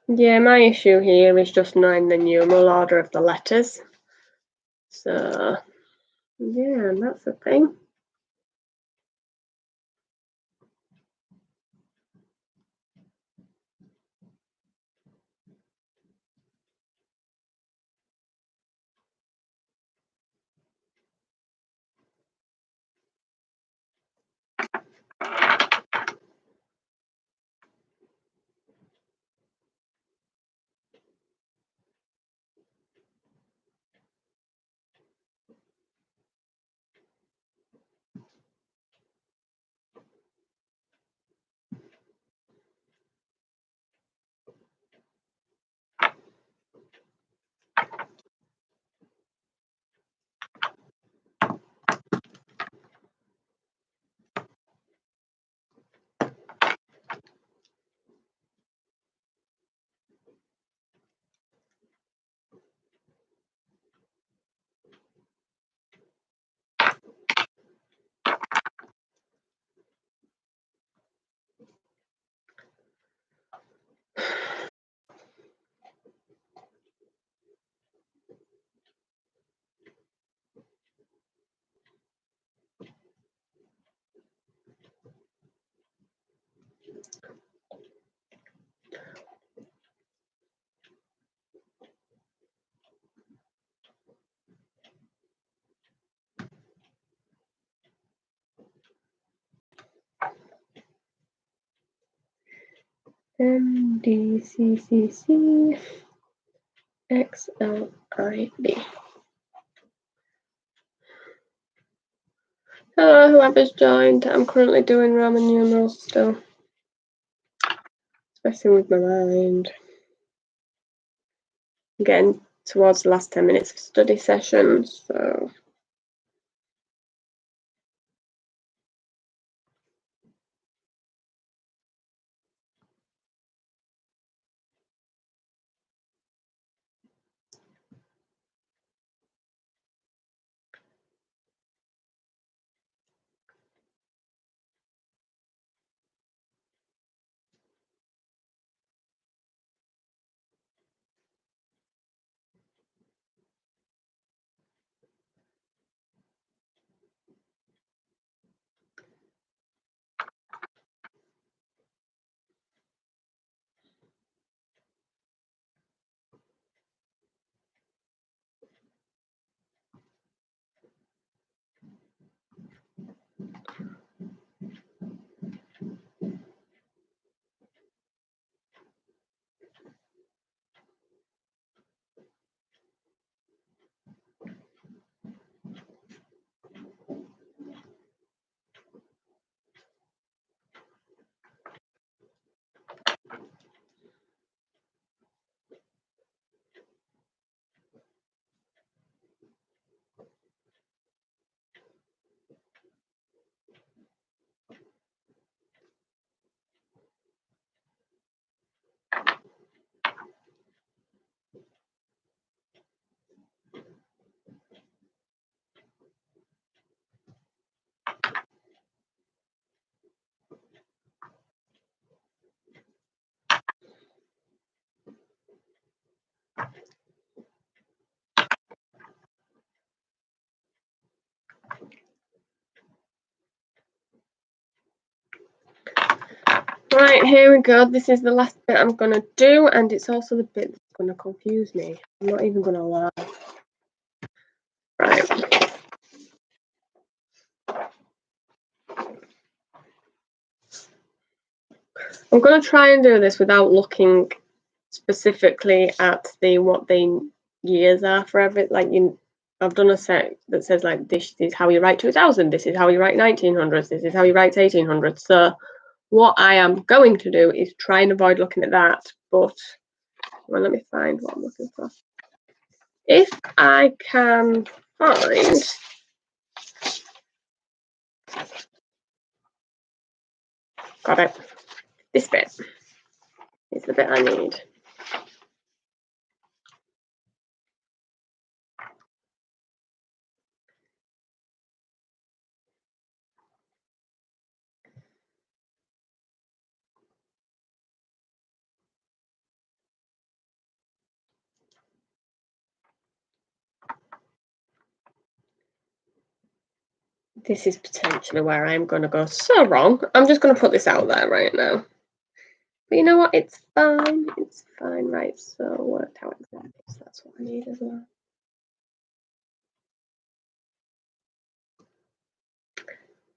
Yeah, my issue here is just knowing the numeral order of the letters. So, yeah, that's the thing. MDCCC XLID. Hello, whoever's joined. I'm currently doing Roman numerals still. It's messing with my mind. I'm getting towards the last 10 minutes of study sessions, so. Right, here we go. This is the last bit I'm going to do, and it's also the bit that's going to confuse me. I'm not even going to lie. Right. I'm going to try and do this without looking specifically at what the years are for every, like, I've done a set that says, like, this is how you write 2000, this is how you write 1900s, this is how you write 1800s. So what I am going to do is try and avoid looking at that, but well, let me find what I'm looking for. If I can find got it. This bit is the bit I need. This is potentially where I'm going to go so wrong. I'm just going to put this out there right now. But you know what? It's fine. It's fine. Right. So worked out exactly. So that's what I need as well.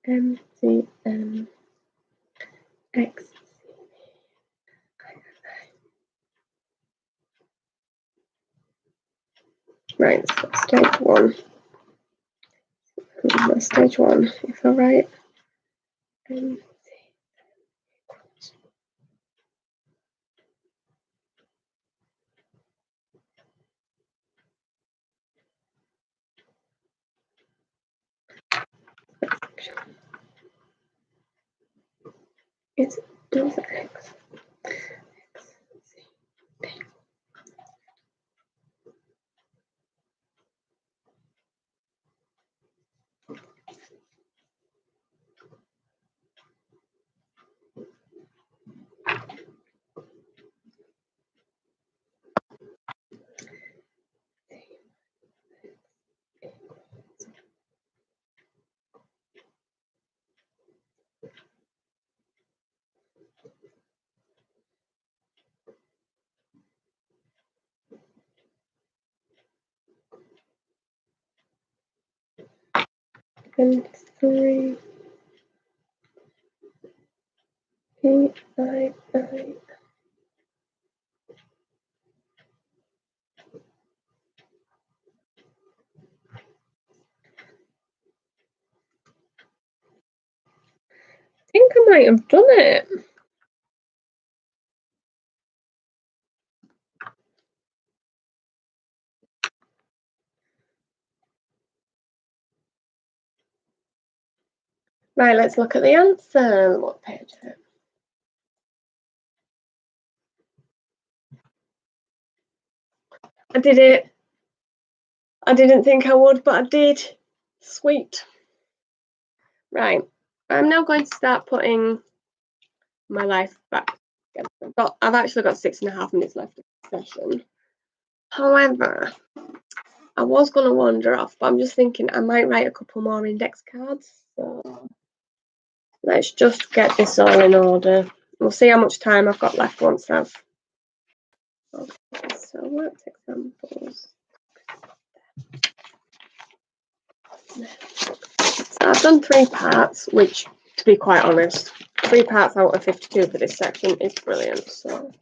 MCM X. Right. So stage one. Stage one. If I write it does X. And 3 P I I might have done it. Right, let's look at the answer. What page is it? I did it. I didn't think I would, but I did. Sweet. Right, I'm now going to start putting my life back together. I've actually got 6.5 minutes left of the session. However, I was going to wander off, but I'm just thinking I might write a couple more index cards. So let's just get this all in order. We'll see how much time I've got left once I've... Okay, so let's examples. So I've done 3 parts, which, to be quite honest, 3 parts out of 52 for this section is brilliant. So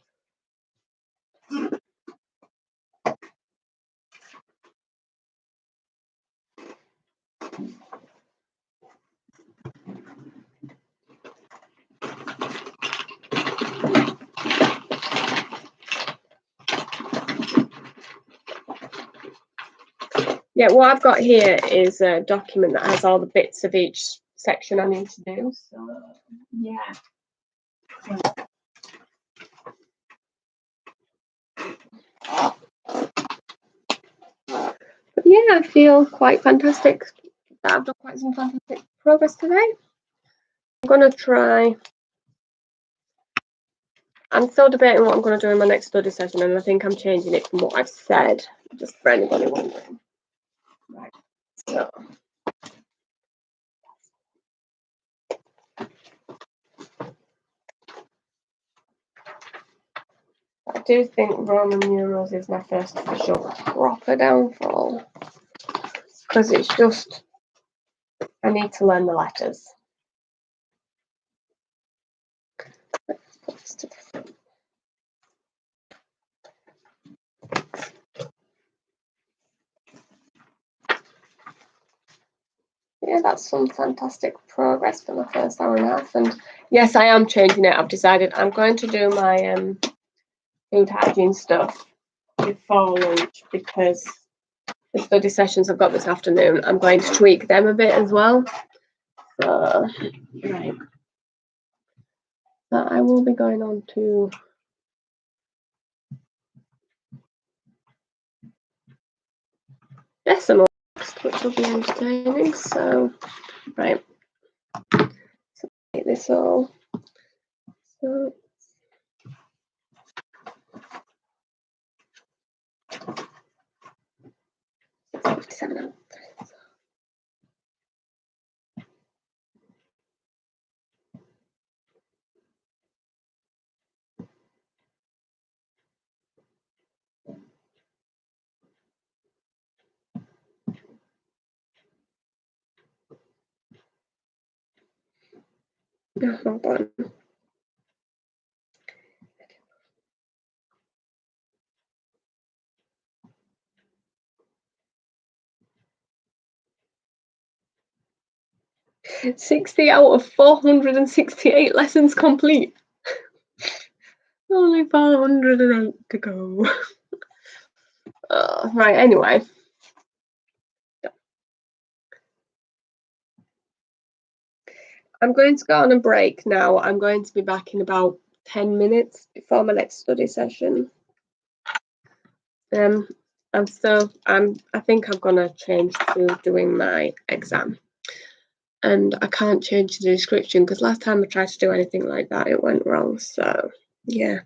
yeah, what I've got here is a document that has all the bits of each section I need to do. So yeah. But yeah, I feel quite fantastic that I've done quite some fantastic progress today. I'm going to try. I'm still debating what I'm going to do in my next study session, and I think I'm changing it from what I've said, just for anybody wondering. Right, so. I do think Roman numerals is my first official proper downfall, because it's just, I need to learn the letters. Let's put this to the front. Yeah, that's some fantastic progress for my first hour and a half. And yes, I am changing it. I've decided I'm going to do my food hygiene stuff before lunch, because the study sessions I've got this afternoon, I'm going to tweak them a bit as well. So, right. So I will be going on to decimal, which will be entertaining. So, right. So make this all. So, $57. Oh, hold on. $60 out of 468 lessons complete. Only 408 to go. Right, anyway. I'm going to go on a break now. I'm going to be back in about 10 minutes before my next study session. I think I'm gonna change to doing my exam. And I can't change the description because last time I tried to do anything like that, it went wrong. So yeah.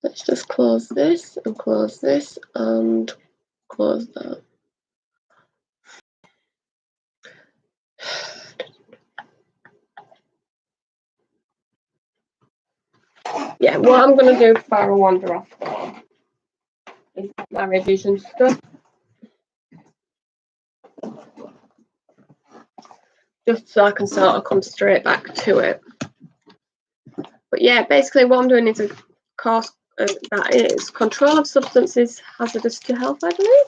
Let's just close this and close this and close that. Yeah, what I'm going to do before I wander off is my revision stuff. Just so I can sort of come straight back to it. But yeah, basically what I'm doing is a course that is Control of Substances Hazardous to Health, I believe.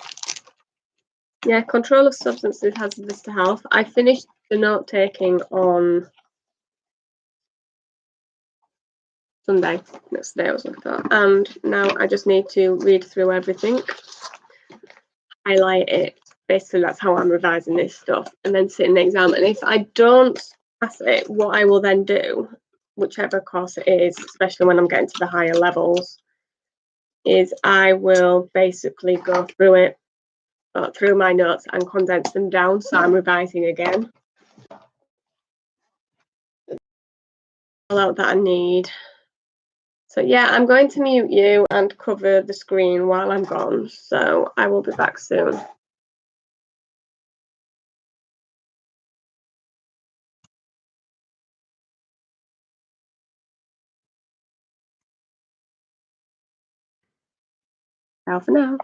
Yeah, control of substances hazardous to health. I finished the note taking on Sunday. That's the day I was looking for. And now I just need to read through everything, highlight it. Basically, that's how I'm revising this stuff, and then sit in the exam. And if I don't pass it, what I will then do, whichever course it is, especially when I'm getting to the higher levels, is I will basically go through it, through my notes and condense them down, so I'm revising again. All out that I need. So yeah, I'm going to mute you and cover the screen while I'm gone. So I will be back soon. Ciao for now.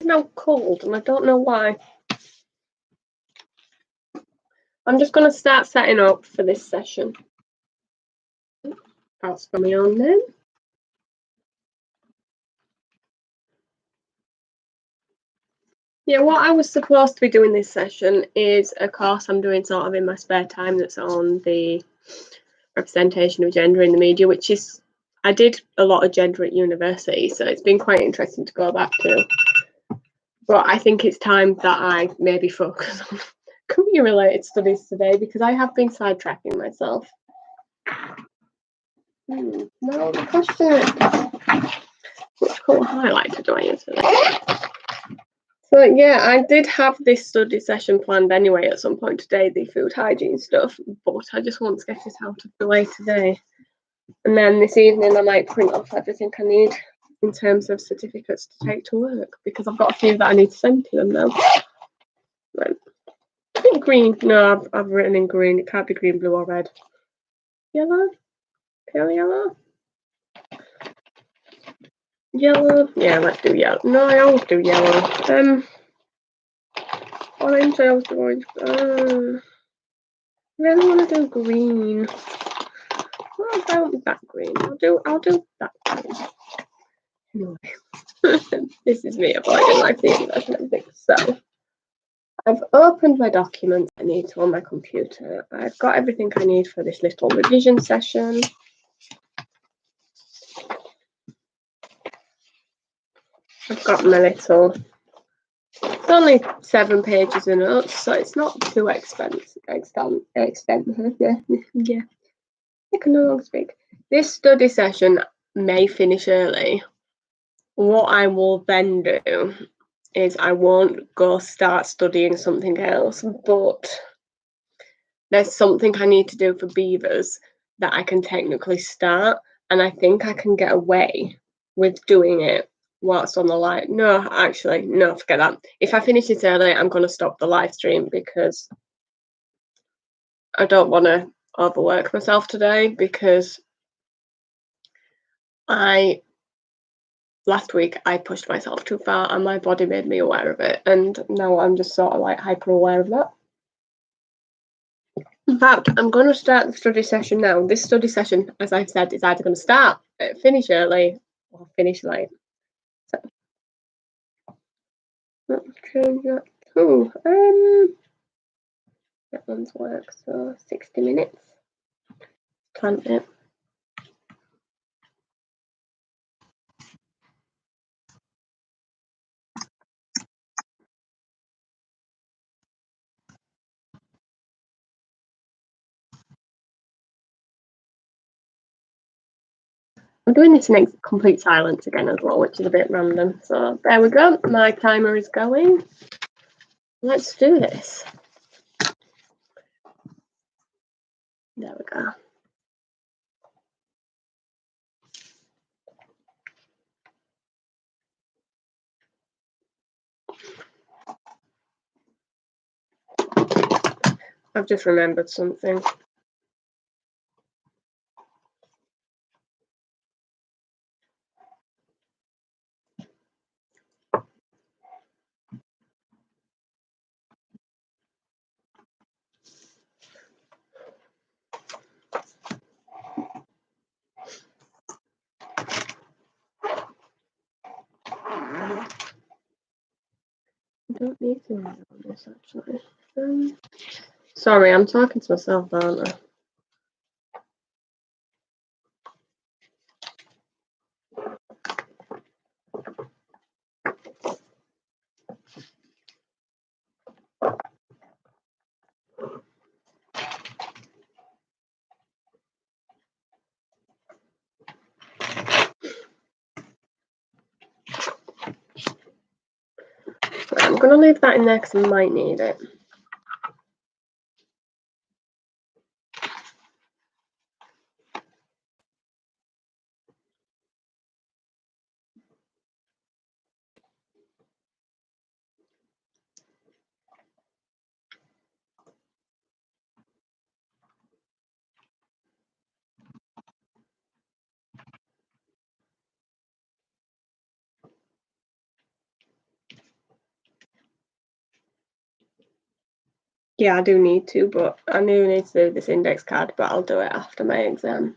now cold and I don't know why. I'm just going to start setting up for this session. I'll spell my own name. Yeah, what I was supposed to be doing this session is a course I'm doing sort of in my spare time that's on the representation of gender in the media, which is, I did a lot of gender at university, so it's been quite interesting to go back to. But I think it's time that I maybe focus on career-related studies today because I have been sidetracking myself. Now the question is, which colour highlighter do I use for this? So yeah, I did have this study session planned anyway at some point today, the food hygiene stuff, but I just want to get it out of the way today. And then this evening I might print off everything I need in terms of certificates to take to work because I've got a few that I need to send to them now. Right. I think green. No, I've written in green. It can't be green, blue or red. Yellow? Pale yellow? Yellow? Yeah, let's do yellow. No, I always do yellow. Orange, I always do orange. I really want to do green. What about that green? I'll do that green. Anyway, this is me avoiding my theme version and everything. So I've opened my documents I need to on my computer. I've got everything I need for this little revision session. I've got my little, it's only 7 pages of notes, so it's not too expensive. Yeah. I can no longer speak. This study session may finish early. What I will then do is I won't go start studying something else, but there's something I need to do for beavers that I can technically start, and I think I can get away with doing it whilst on the live. No, actually, no, forget that. If I finish this early, I'm going to stop the live stream because I don't want to overwork myself today because last week I pushed myself too far and my body made me aware of it, and now I'm just sort of like hyper aware of that. In fact, I'm going to start the study session now. This study session, as I've said, is either going to start, finish early, or finish late. So let's change that to that one's work. So 60 minutes. Plan it. I'm doing this in complete silence again as well, which is a bit random. So there we go. My timer is going. Let's do this. There we go. I've just remembered something. I don't need to write on this actually. Sorry, I'm talking to myself, aren't I? I'm going to leave that in there because I might need it. Yeah, I do need to, but I do need to do this index card, but I'll do it after my exam.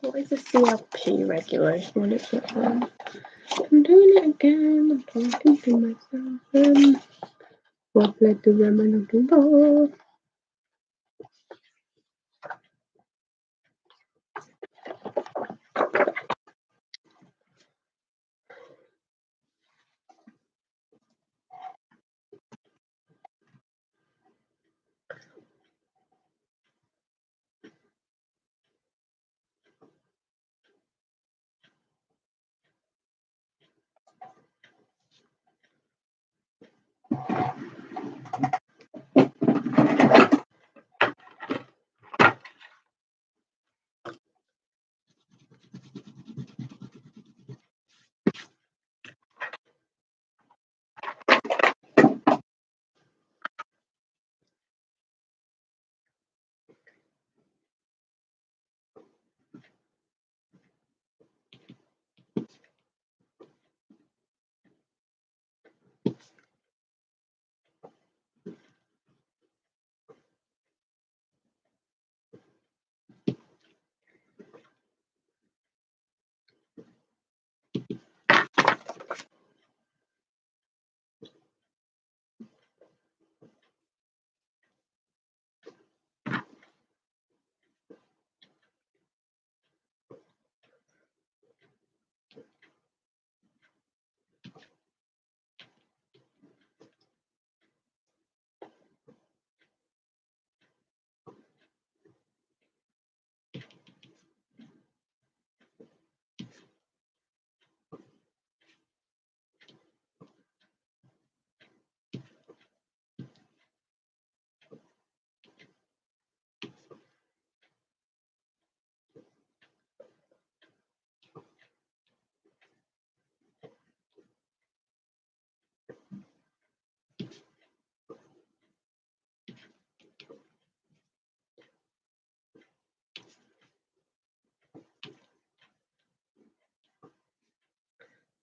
What is the CLP regulation? What is it? I'm doing it again. I'm talking to myself. What led to women to law?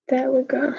There we go.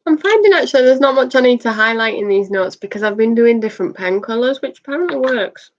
I'm finding actually there's not much I need to highlight in these notes because I've been doing different pen colours, which apparently works.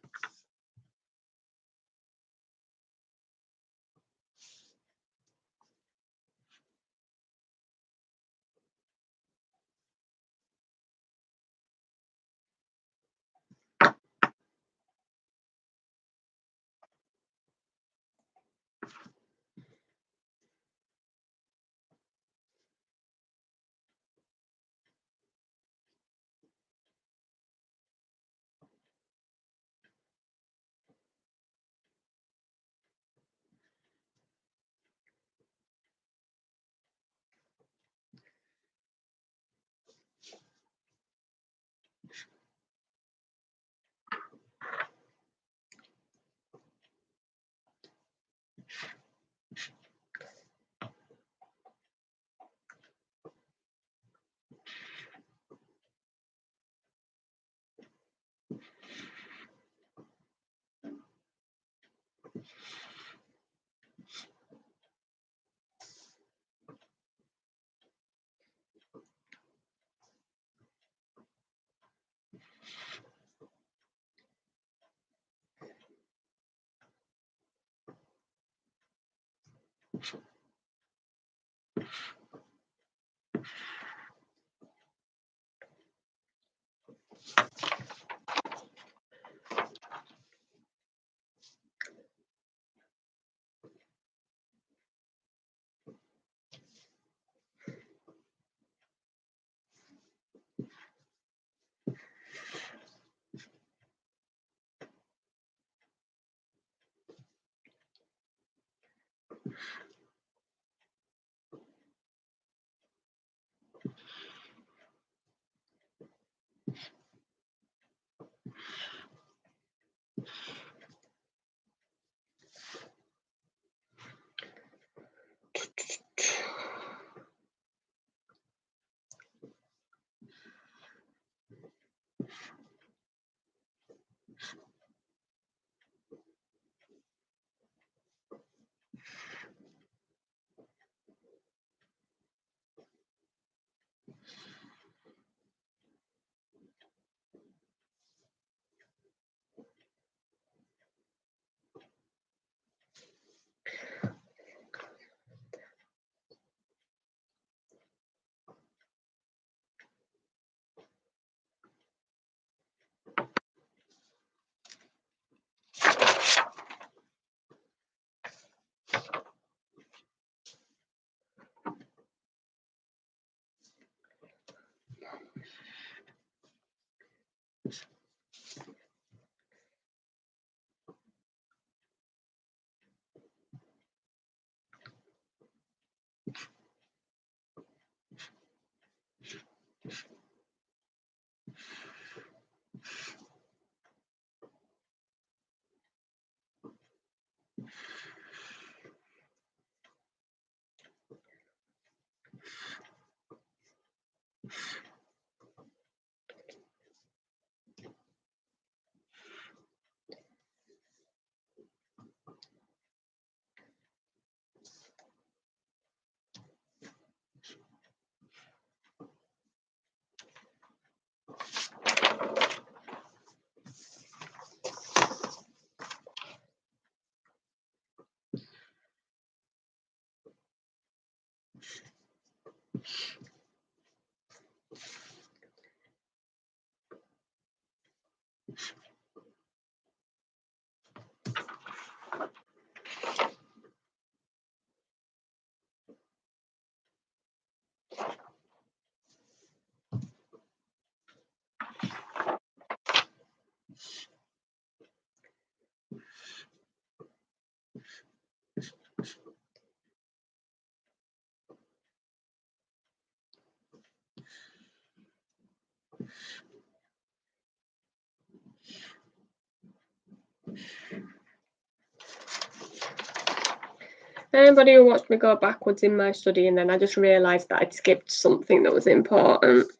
Anybody who watched me go backwards in my study and then I just realised that I'd skipped something that was important.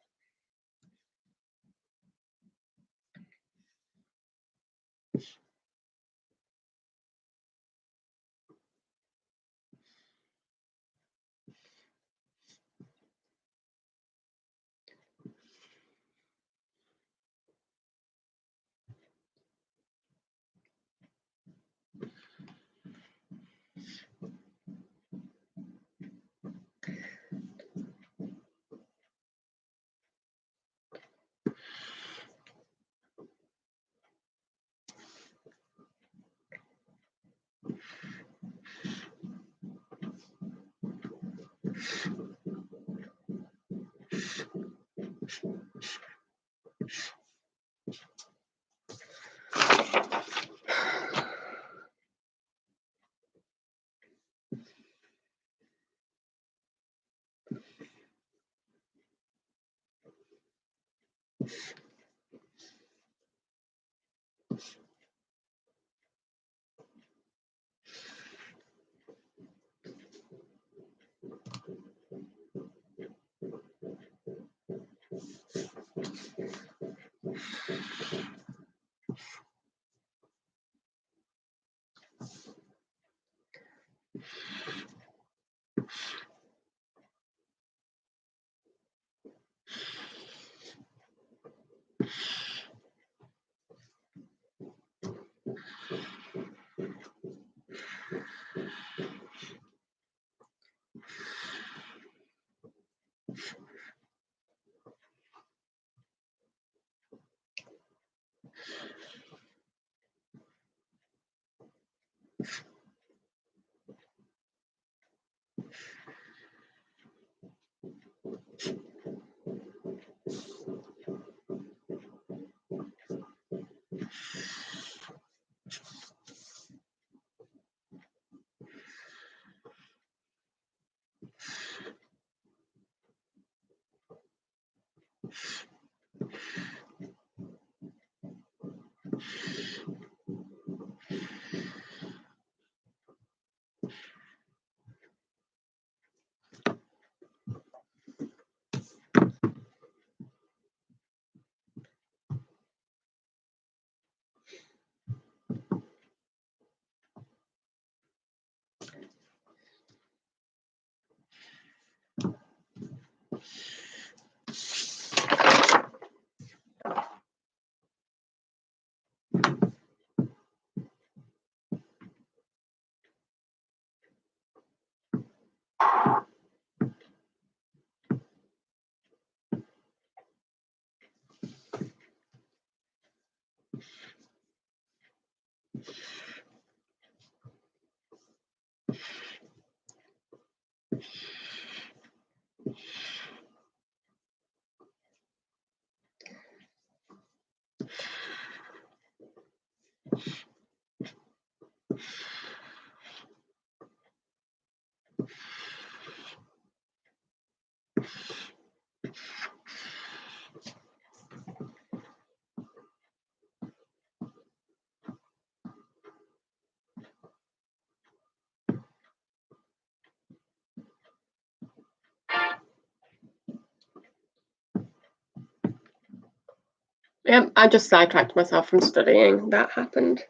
Yep, I just sidetracked myself from studying. That happened.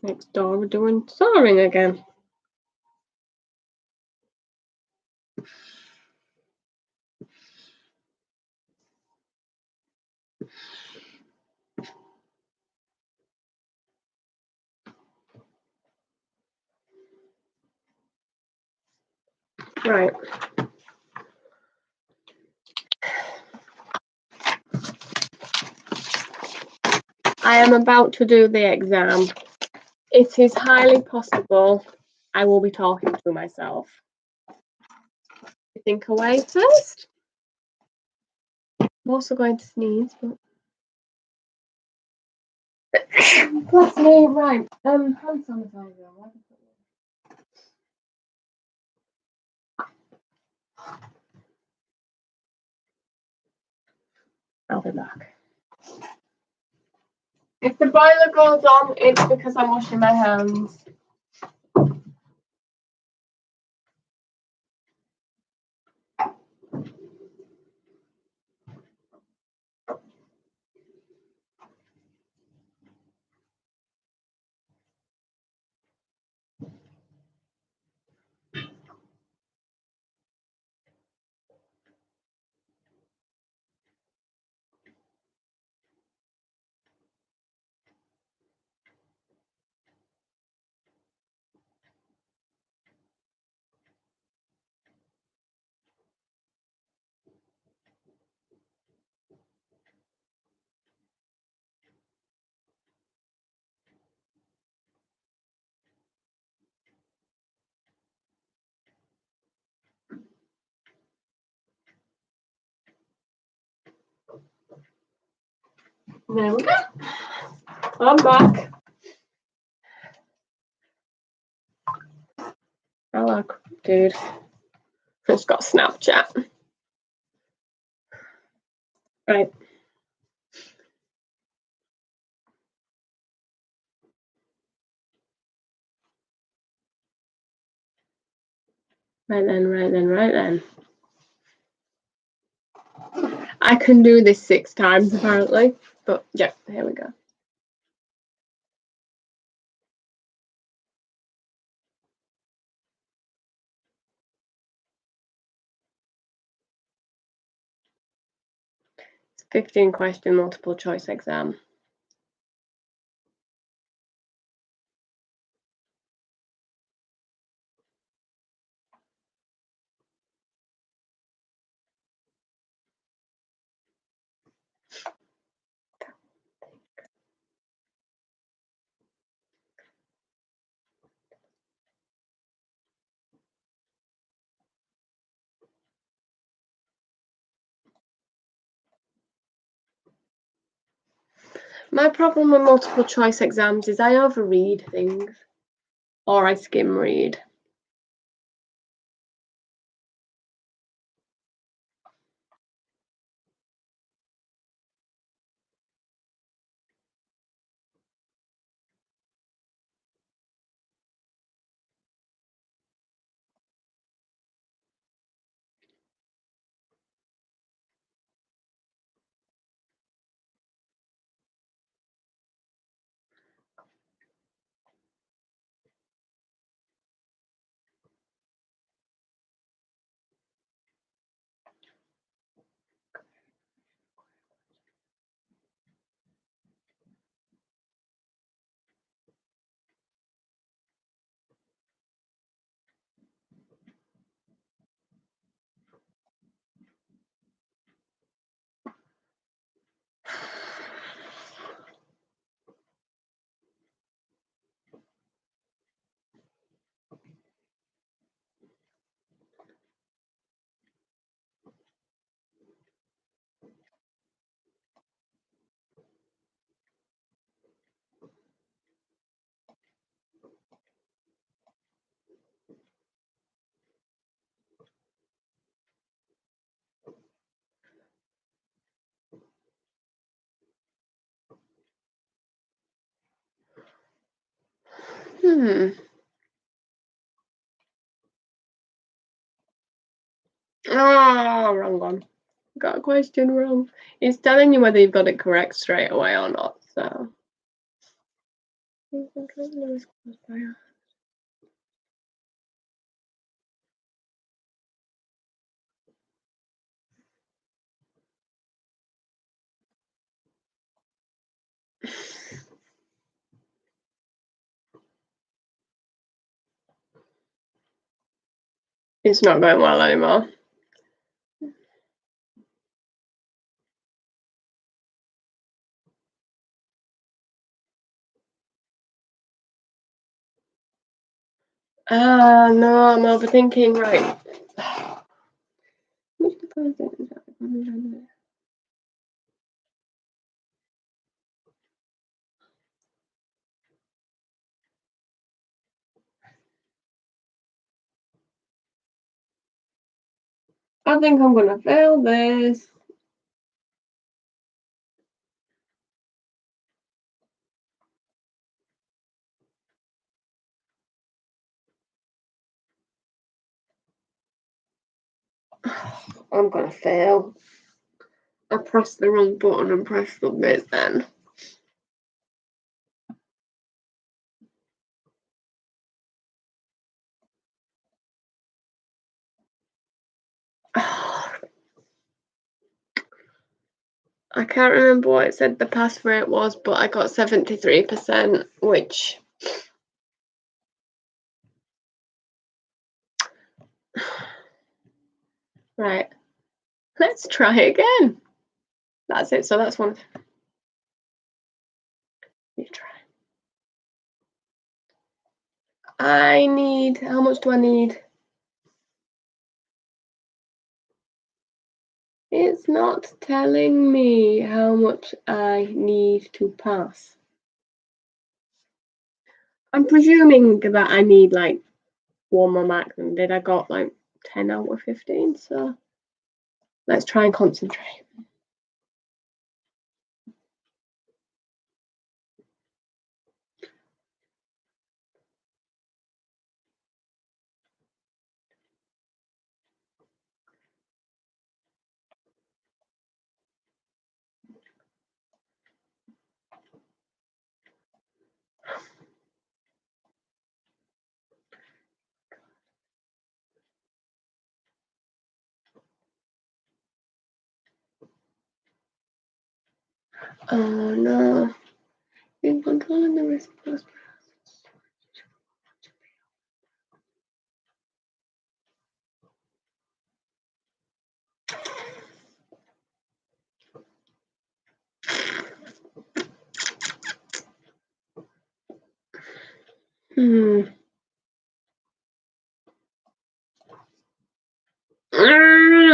Next door, we're doing soaring again. Right. I am about to do the exam. It is highly possible I will be talking to myself. Think away first. I'm also going to sneeze, but bless me. Right. Hand sanitizer. I'll be back. If the boiler goes on, it's because I'm washing my hands. There we go. I'm back. Hello, dude. Just got Snapchat. Right. Right then. I can do this 6 times apparently, but yeah, here we go. It's 15 question multiple choice exam. My problem with multiple choice exams is I overread things or I skim read. Oh, wrong one. Got a question wrong. It's telling you whether you've got it correct straight away or not, so. It's not going well anymore. No, I'm overthinking, right. I think I'm gonna fail this. I'm gonna fail. I pressed the wrong button and pressed submit then. I can't remember what it said the pass rate was, but I got 73%, which right. Let's try again. That's it. So that's one. You try. I need. How much do I need? It's not telling me how much I need to pass. I'm presuming that I need like one more mark than did. I got like 10 out of 15. So let's try and concentrate. Oh no. In controlling the response.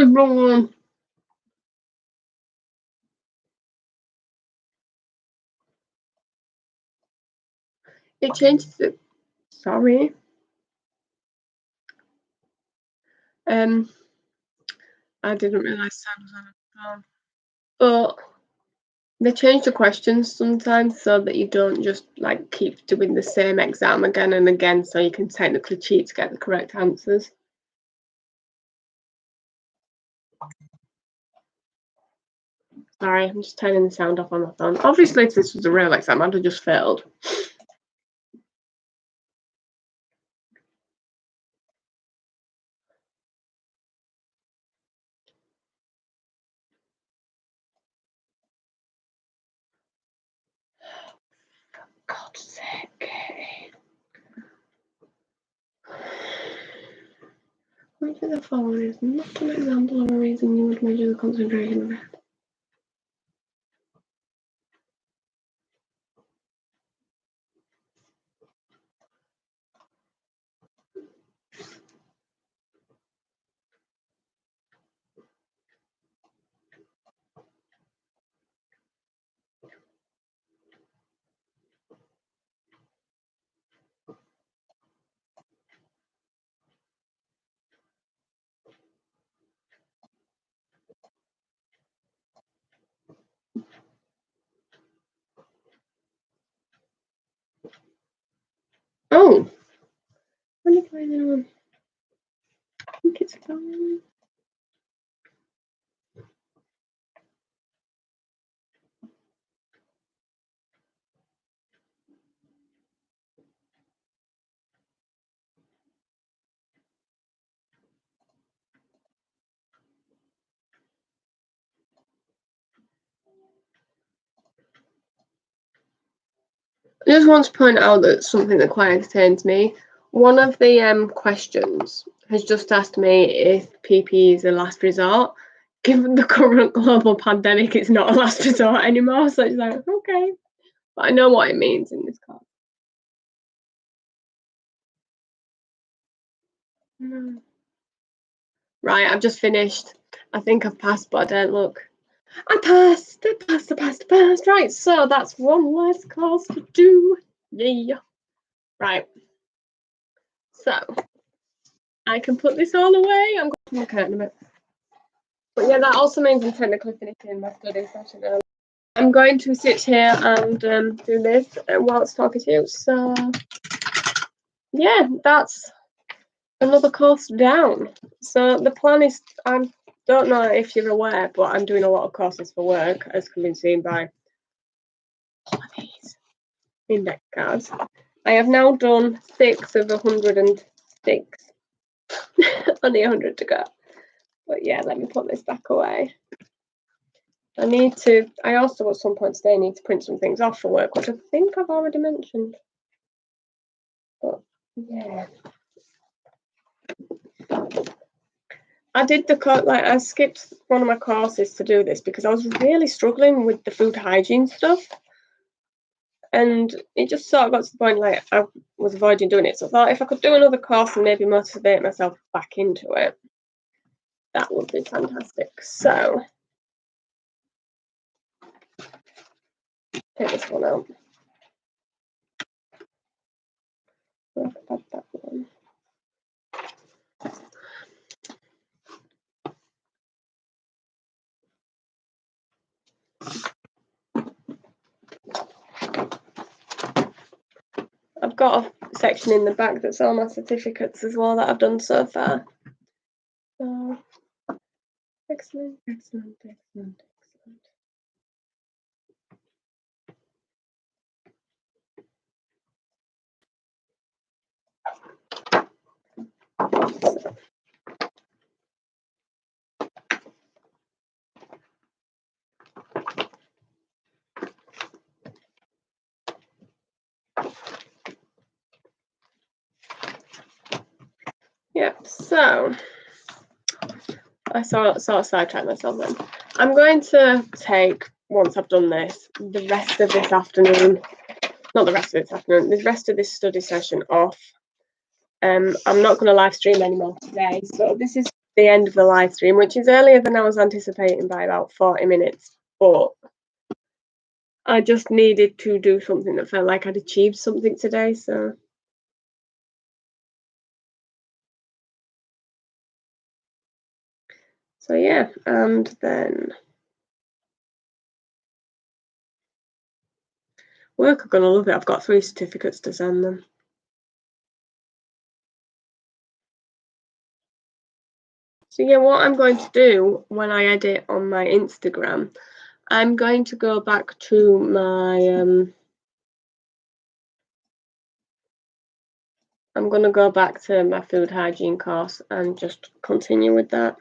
Wrong one. It changes the. Sorry. I didn't realise Sam was on the phone. But they change the questions sometimes so that you don't just like keep doing the same exam again and again, so you can technically cheat to get the correct answers. Sorry, I'm just turning the sound off on my phone. Obviously, if this was a real exam, I'd have just failed. For God's sake. Measure the following is not an example of a reason you would measure the concentration of it. going on? I think it's fine. I just want to point out that something that quite entertains me. One of the questions has just asked me if PPE is a last resort. Given the current global pandemic, it's not a last resort anymore. So it's like, okay, but I know what it means in this card. No. Right, I've just finished. I think I've passed, but I don't look. I passed. Right, so that's one less course to do. Yeah. Right. So I can put this all away. I'm going to look at it in a bit. But yeah, that also means I'm technically finishing my study session early. I'm going to sit here and do this whilst talking to you. So yeah, that's another course down. So the plan is, I don't know if you're aware, but I'm doing a lot of courses for work, as can be seen by all of these index cards. I have now done 6 of 106. Only 100 to go. But yeah, let me put this back away. I also at some point today need to print some things off for work, which I think I've already mentioned. But yeah. I did I skipped one of my courses to do this because I was really struggling with the food hygiene stuff. And it just sort of got to the point like I was avoiding doing it. So I thought if I could do another course and maybe motivate myself back into it, that would be fantastic. So take this one out. That one. I've got a section in the back that's all my certificates as well that I've done so far. So excellent. Yep, so I sort of sidetracked myself then. I'm going to take, once I've done this, the rest of this afternoon, not the rest of this afternoon, the rest of this study session off. I'm not going to live stream anymore today, so this is the end of the live stream, which is earlier than I was anticipating by about 40 minutes, but I just needed to do something that felt like I'd achieved something today, so yeah, and then work are going to love it. I've got 3 certificates to send them. So yeah, what I'm going to do when I edit on my Instagram, I'm going to go back to my I'm going to go back to my food hygiene course and just continue with that.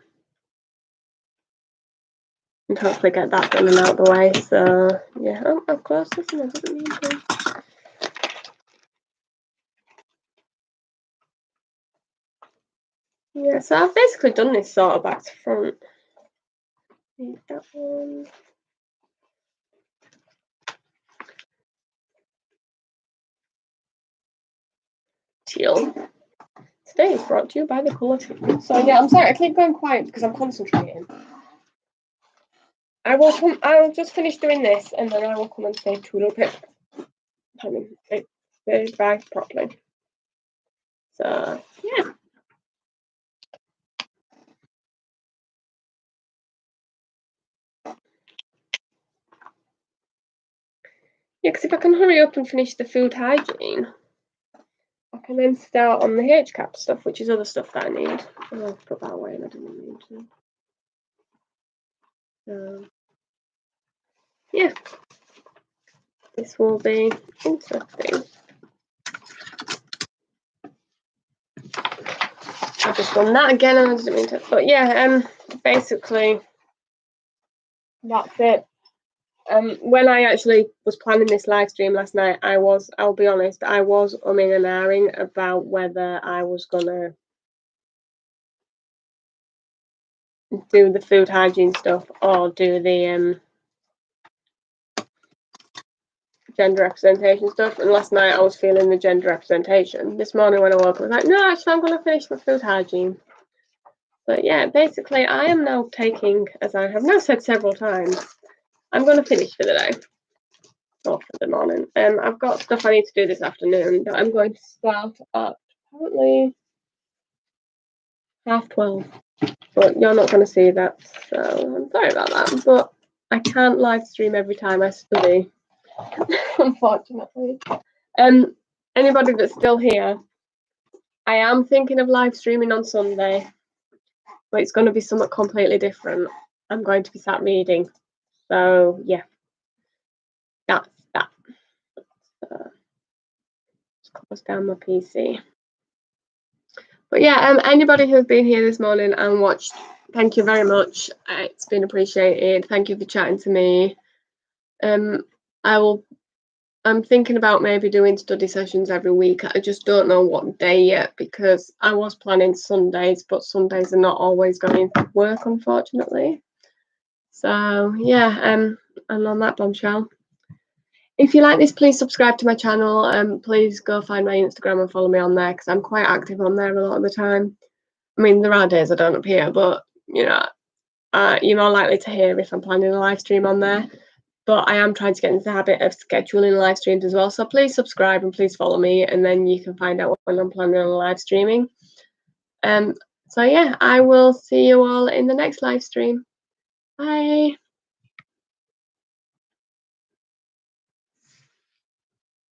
And hopefully get that done and out the way. So yeah, I've closed this and I didn't mean to. Yeah, so I've basically done this sort of back to front. Need that one. Teal. Today is brought to you by the colour treatment. So yeah, I'm sorry, I keep going quiet because I'm concentrating. I'll just finish doing this and then I will come and say toodlepip. I mean, goodbye properly. So yeah. Yeah, because if I can hurry up and finish the food hygiene, I can then start on the HCAP stuff, which is other stuff that I need. I'll put that away and I didn't mean to. So, yeah, this will be interesting. I've just done that again and I didn't mean to. But yeah, basically, that's it. When I actually was planning this live stream last night, I'll be honest, I was umming and ahhing about whether I was gonna do the food hygiene stuff or do the gender representation stuff. And last night I was feeling the gender representation. This morning when I woke up, I was like, no, actually I'm gonna finish my food hygiene. But yeah, basically I am now taking, as I have now said several times, I'm gonna finish for the day. Or for the morning. I've got stuff I need to do this afternoon, but I'm going to start at probably 12:30. But you're not going to see that, so I'm sorry about that. But I can't live stream every time I study, unfortunately. Anybody that's still here, I am thinking of live streaming on Sunday, but it's going to be something completely different. I'm going to be sat reading, so yeah, that's that. Just close down my PC. But yeah, anybody who's been here this morning and watched, thank you very much. It's been appreciated. Thank you for chatting to me. I'm thinking about maybe doing study sessions every week. I just don't know what day yet because I was planning Sundays, but Sundays are not always going to work, unfortunately. So yeah, and on that bombshell, if you like this, please subscribe to my channel. Please go find my Instagram and follow me on there because I'm quite active on there a lot of the time. I mean, there are days I don't appear, but you know, you're more likely to hear if I'm planning a live stream on there. But I am trying to get into the habit of scheduling live streams as well. So please subscribe and please follow me, and then you can find out when I'm planning on live streaming. So yeah, I will see you all in the next live stream. Bye.